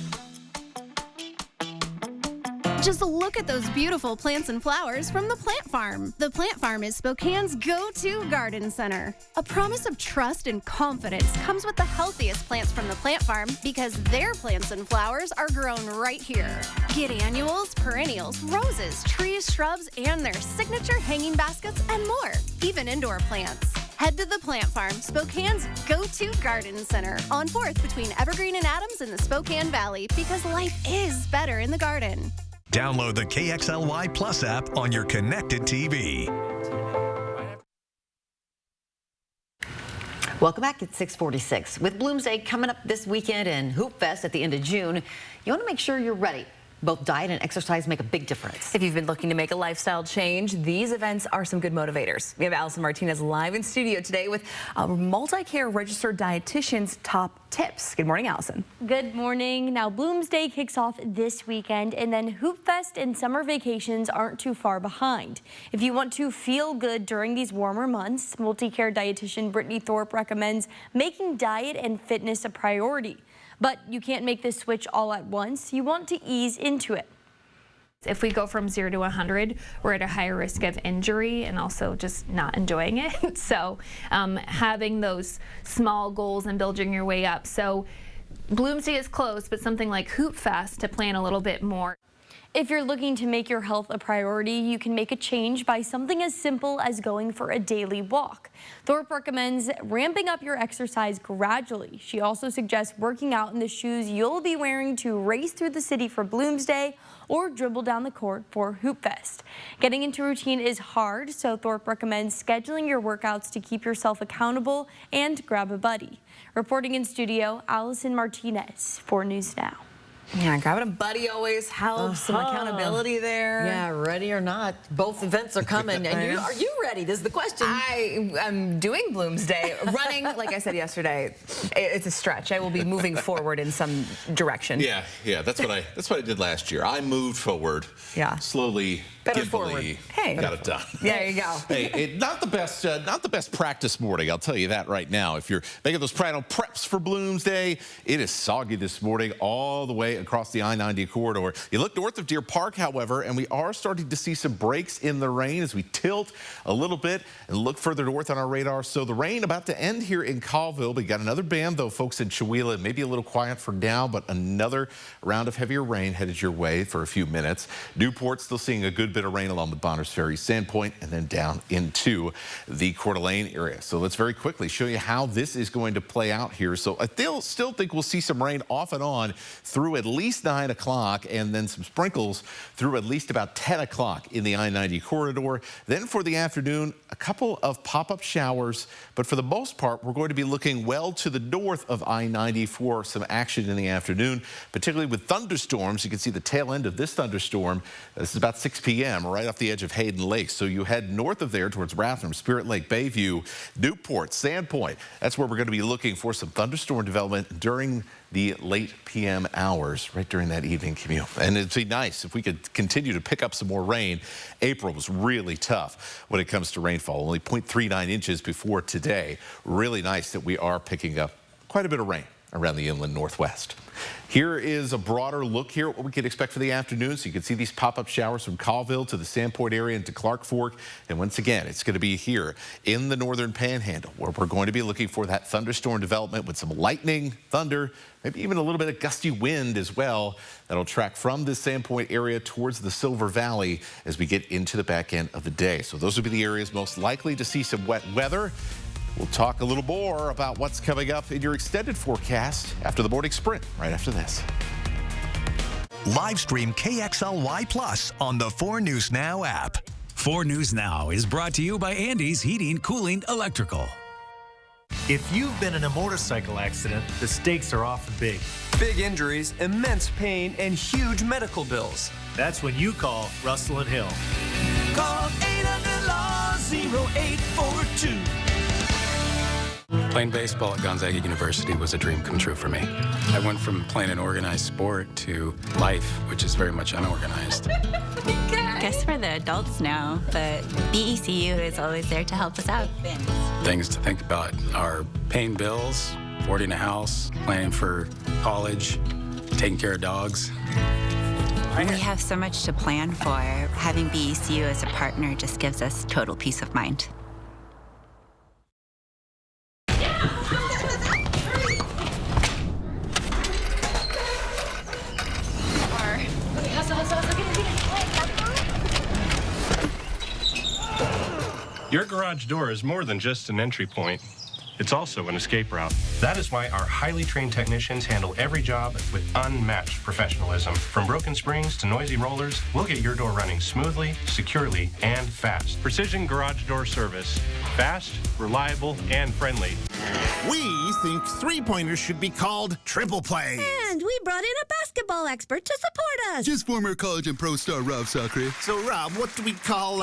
Just look at those beautiful plants and flowers from the Plant Farm. The Plant Farm is Spokane's go-to garden center. A promise of trust and confidence comes with the healthiest plants from the Plant Farm because their plants and flowers are grown right here. Get annuals, perennials, roses, trees, shrubs, and their signature hanging baskets and more, even indoor plants. Head to the Plant Farm, Spokane's go-to garden center on 4th between Evergreen and Adams in the Spokane Valley because life is better in the garden. Download the KXLY Plus app on your connected TV. Welcome back at 6:46. With Bloomsday coming up this weekend and Hoop Fest at the end of June, you want to make sure you're ready. Both diet and exercise make a big difference. If you've been looking to make a lifestyle change, these events are some good motivators. We have Allison Martinez live in studio today with Multi-Care registered dietitian's top tips. Good morning, Allison. Good morning. Now, Bloomsday kicks off this weekend, and then Hoop Fest and summer vacations aren't too far behind. If you want to feel good during these warmer months, Multi-Care dietitian Brittany Thorpe recommends making diet and fitness a priority. But you can't make this switch all at once. You want to ease into it. If we go from 0 to 100, we're at a higher risk of injury and also just not enjoying it. So having those small goals and building your way up. So Bloomsday is close, but something like Hoop Fest to plan a little bit more. If you're looking to make your health a priority, you can make a change by something as simple as going for a daily walk. Thorpe recommends ramping up your exercise gradually. She also suggests working out in the shoes you'll be wearing to race through the city for Bloomsday or dribble down the court for Hoop Fest. Getting into routine is hard, so Thorpe recommends scheduling your workouts to keep yourself accountable and grab a buddy. Reporting in studio, Allison Martinez for News Now. Yeah, grabbing a buddy always helps. Some accountability there. Yeah, ready or not, both events are coming. And are you ready? This is the question. I am doing Bloomsday. Running, like I said yesterday, it's a stretch. I will be moving forward in some direction. Yeah, that's what I did last year. I moved forward. Yeah. Slowly, Better forward. Hey, got it done. There you go. Hey, not the best practice morning. I'll tell you that right now. If you're making those final preps for Bloomsday, it is soggy this morning all the way across the I-90 corridor. You look north of Deer Park, however, and we are starting to see some breaks in the rain as we tilt a little bit and look further north on our radar. So the rain about to end here in Colville. We got another band, though, folks in Chewelah. Maybe a little quiet for now, but another round of heavier rain headed your way for a few minutes. Newport still seeing a good bit of rain along the Bonners Ferry Sandpoint and then down into the Coeur d'Alene area. So let's very quickly show you how this is going to play out here. So I still think we'll see some rain off and on through at least 9 o'clock and then some sprinkles through at least about 10 o'clock in the I-90 corridor. Then for the afternoon, a couple of pop-up showers, but for the most part, we're going to be looking well to the north of I-90 for some action in the afternoon, particularly with thunderstorms. You can see the tail end of this thunderstorm. This is about 6 p.m. p.m. right off the edge of Hayden Lake. So you head north of there towards Rathdrum, Spirit Lake, Bayview, Newport, Sandpoint. That's where we're going to be looking for some thunderstorm development during the late p.m. hours, right during that evening commute. And it'd be nice if we could continue to pick up some more rain. April was really tough when it comes to rainfall, only 0.39 inches before today. Really nice that we are picking up quite a bit of rain around the inland northwest. Here is a broader look here at what we can expect for the afternoon. So you can see these pop-up showers from Colville to the Sandpoint area into Clark Fork. And once again, it's going to be here in the northern panhandle where we're going to be looking for that thunderstorm development with some lightning, thunder, maybe even a little bit of gusty wind as well. That'll track from the Sandpoint area towards the Silver Valley as we get into the back end of the day. So those will be the areas most likely to see some wet weather. We'll talk a little more about what's coming up in your extended forecast after the morning sprint, right after this. Live stream KXLY Plus on the 4 News Now app. 4 News Now is brought to you by Andy's Heating, Cooling, Electrical. If you've been in a motorcycle accident, the stakes are often big. Big injuries, immense pain, and huge medical bills. That's when you call Russell and Hill. Call 800-LAW-0842. Playing baseball at Gonzaga University was a dream come true for me. I went from playing an organized sport to life, which is very much unorganized. I guess we're the adults now, but BECU is always there to help us out. Things to think about are paying bills, affording a house, planning for college, taking care of dogs. We have so much to plan for. Having BECU as a partner just gives us total peace of mind. Your garage door is more than just an entry point. It's also an escape route. That is why our highly trained technicians handle every job with unmatched professionalism. From broken springs to noisy rollers, we'll get your door running smoothly, securely, and fast. Precision Garage Door Service. Fast, reliable, and friendly. We think three-pointers should be called triple play. And we brought in a basketball expert to support us. Just former college and pro star Rob Sacre. So, Rob, what do we call,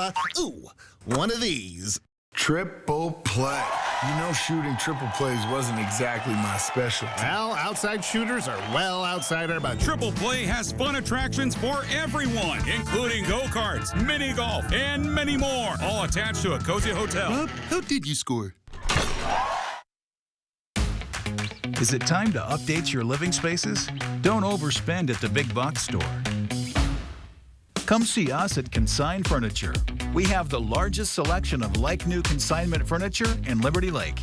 one of these? Triple play. You know, shooting triple plays wasn't exactly my specialty. Well, outside shooters are well outside our budget. Triple Play has fun attractions for everyone, including go-karts, mini golf, and many more, all attached to a cozy hotel. Rob, how did you score? Is it time to update your living spaces? Don't overspend at the big box store. Come see us at Consign Furniture. We have the largest selection of like-new consignment furniture in Liberty Lake.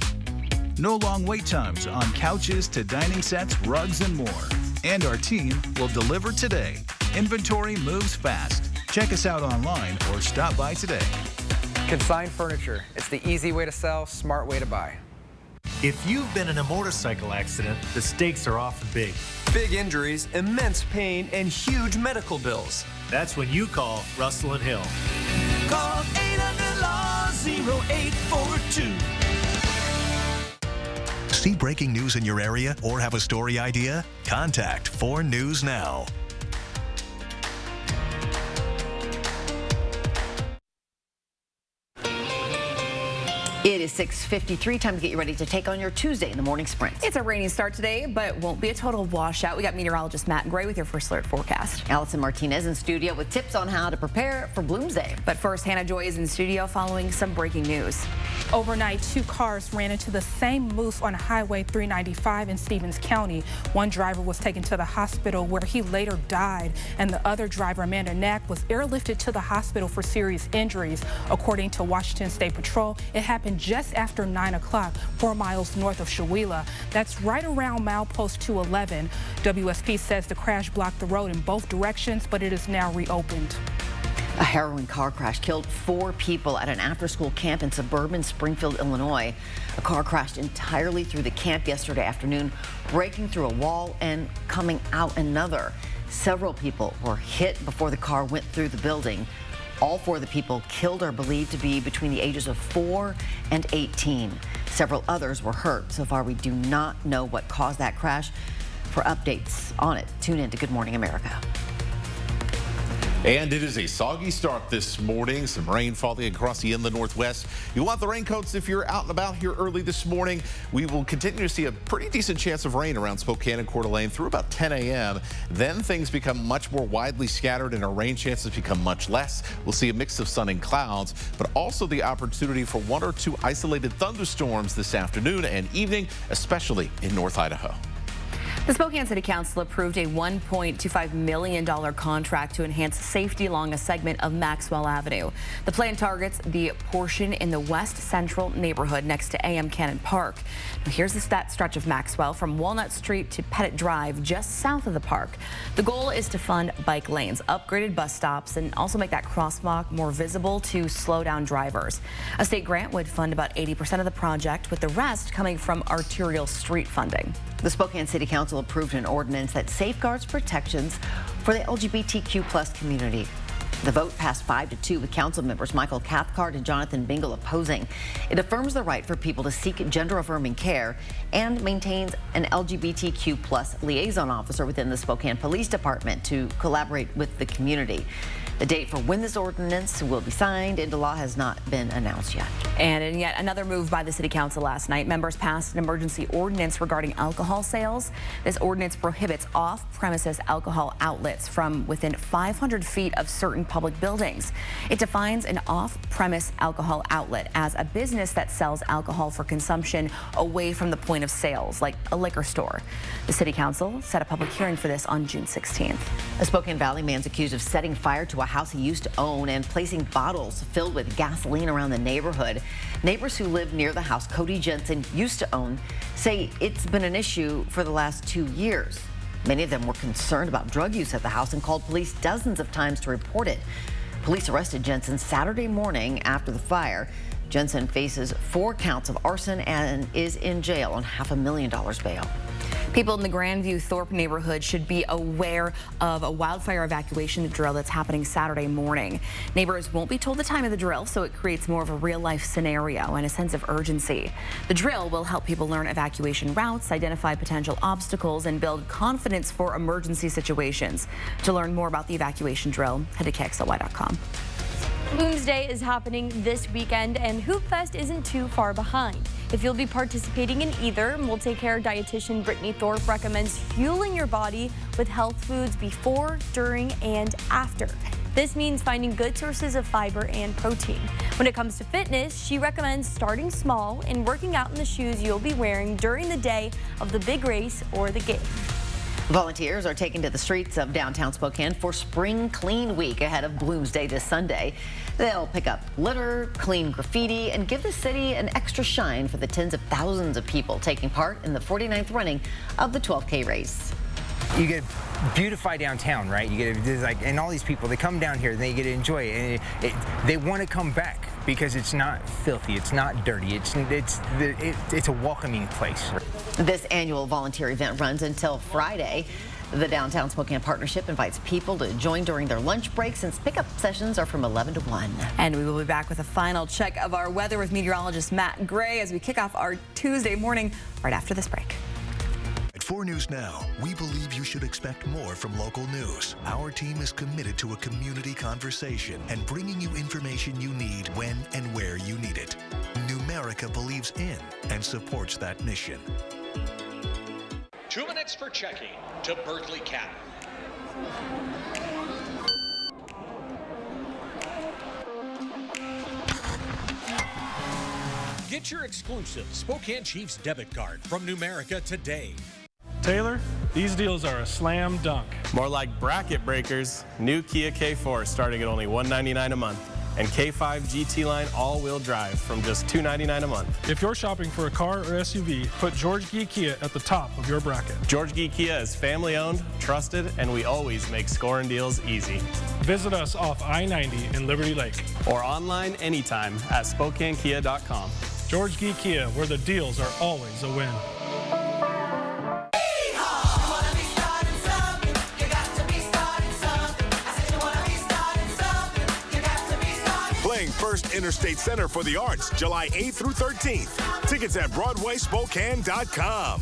No long wait times on couches to dining sets, rugs, and more. And our team will deliver today. Inventory moves fast. Check us out online or stop by today. Consign Furniture. It's the easy way to sell, smart way to buy. If you've been in a motorcycle accident, the stakes are often big. Big injuries, immense pain, and huge medical bills. That's when you call Russell and Hill. Call 800-LAW-0842. See breaking news in your area or have a story idea? Contact 4 News Now. It is 6:53, time to get you ready to take on your Tuesday in the morning sprint. It's a rainy start today, but won't be a total washout. We got meteorologist Matt Gray with your first alert forecast. Allison Martinez in studio with tips on how to prepare for Bloomsday. But first, Hannah Joy is in studio following some breaking news. Overnight, 2 cars ran into the same moose on Highway 395 in Stevens County. One driver was taken to the hospital where he later died, and the other driver, Amanda Knack, was airlifted to the hospital for serious injuries. According to Washington State Patrol, it happened just after 9 o'clock, 4 miles north of Chewelah. That's right around milepost 211. WSP says the crash blocked the road in both directions, but it is now reopened. A harrowing car crash killed 4 people at an after-school camp in suburban Springfield, Illinois. A car crashed entirely through the camp yesterday afternoon, breaking through a wall and coming out another. Several people were hit before the car went through the building. All 4 of the people killed are believed to be between the ages of 4 and 18. Several others were hurt. So far, we do not know what caused that crash. For updates on it, tune in to Good Morning America. And it is a soggy start this morning. Some rain falling across the inland northwest. You want the raincoats if you're out and about here early this morning. We will continue to see a pretty decent chance of rain around Spokane and Coeur d'Alene through about 10 a.m. Then things become much more widely scattered and our rain chances become much less. We'll see a mix of sun and clouds, but also the opportunity for 1 or 2 isolated thunderstorms this afternoon and evening, especially in North Idaho. The Spokane City Council approved a $1.25 million contract to enhance safety along a segment of Maxwell Avenue. The plan targets the portion in the west central neighborhood next to A.M. Cannon Park. Now here's that stretch of Maxwell from Walnut Street to Pettit Drive, just south of the park. The goal is to fund bike lanes, upgraded bus stops, and also make that crosswalk more visible to slow down drivers. A state grant would fund about 80% of the project, with the rest coming from arterial street funding. The Spokane City Council approved an ordinance that safeguards protections for the LGBTQ+ community. The vote passed 5-2 with council members Michael Cathcart and Jonathan Bingle opposing. It affirms the right for people to seek gender-affirming care and maintains an LGBTQ+ liaison officer within the Spokane Police Department to collaborate with the community. The date for when this ordinance will be signed into law has not been announced yet. And in yet another move by the City Council last night, members passed an emergency ordinance regarding alcohol sales. This ordinance prohibits off-premises alcohol outlets from within 500 feet of certain public buildings. It defines an off-premise alcohol outlet as a business that sells alcohol for consumption away from the point of sales, like a liquor store. The City Council set a public hearing for this on June 16th. A Spokane Valley man's accused of setting fire to a house he used to own and placing bottles filled with gasoline around the neighborhood. Neighbors who live near the house Cody Jensen used to own say it's been an issue for the last 2 years. Many of them were concerned about drug use at the house and called police dozens of times to report it. Police arrested Jensen Saturday morning after the fire. Jensen faces 4 counts of arson and is in jail on $500,000 bail. People in the Grandview Thorpe neighborhood should be aware of a wildfire evacuation drill that's happening Saturday morning. Neighbors won't be told the time of the drill, so it creates more of a real-life scenario and a sense of urgency. The drill will help people learn evacuation routes, identify potential obstacles, and build confidence for emergency situations. To learn more about the evacuation drill, head to KXLY.com. Blooms Day is happening this weekend, and Hoop Fest isn't too far behind. If you'll be participating in either, Multi-Care dietitian Brittany Thorpe recommends fueling your body with health foods before, during, and after. This means finding good sources of fiber and protein. When it comes to fitness, she recommends starting small and working out in the shoes you'll be wearing during the day of the big race or the game. Volunteers are taken to the streets of downtown Spokane for Spring Clean Week ahead of Blooms Day this Sunday. They'll pick up litter, clean graffiti, and give the city an extra shine for the tens of thousands of people taking part in the 49th running of the 12K race. You get to beautify downtown, right? You get to, like, and all these people, they come down here and they get to enjoy it, and they want to come back because it's not filthy, it's not dirty, it's a welcoming place. This annual volunteer event runs until Friday. The Downtown Spokane Partnership invites people to join during their lunch breaks, since pickup sessions are from 11 to 1. And we will be back with a final check of our weather with meteorologist Matt Gray as we kick off our Tuesday morning right after this break. At 4 News Now, we believe you should expect more from local news. Our team is committed to a community conversation and bringing you information you need when and where you need it. Numerica believes in and supports that mission. 2 minutes for checking to Berkeley Cattle. Get your exclusive Spokane Chiefs debit card from Numerica today. Taylor, these deals are a slam dunk. More like bracket breakers. New Kia K4 starting at only $199 a month. And K5 GT line all-wheel drive from just $299 a month. If you're shopping for a car or SUV, put George Gee Kia at the top of your bracket. George Gee Kia is family-owned, trusted, and we always make scoring deals easy. Visit us off I-90 in Liberty Lake. Or online anytime at SpokaneKia.com. George Gee Kia, where the deals are always a win. Playing First Interstate Center for the Arts, July 8th through 13th. Tickets at BroadwaySpokane.com.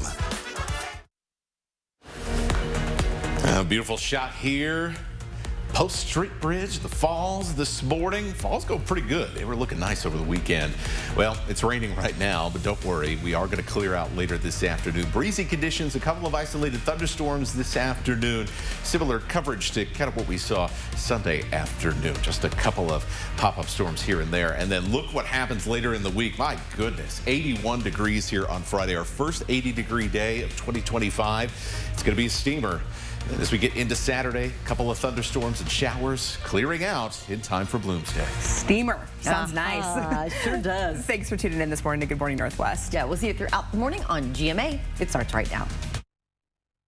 A beautiful shot here. Post Street Bridge, the Falls this morning. Falls go pretty good. They were looking nice over the weekend. Well, it's raining right now, but don't worry. We are going to clear out later this afternoon. Breezy conditions, a couple of isolated thunderstorms this afternoon. Similar coverage to kind of what we saw Sunday afternoon. Just a couple of pop-up storms here and there. And then look what happens later in the week. My goodness, 81 degrees here on Friday. Our first 80-degree day of 2025. It's going to be a steamer. And as we get into Saturday, a couple of thunderstorms and showers clearing out in time for Bloomsday. Steamer. Sounds nice. Sure does. Thanks for tuning in this morning to Good Morning Northwest. Yeah, we'll see you throughout the morning on GMA. It starts right now.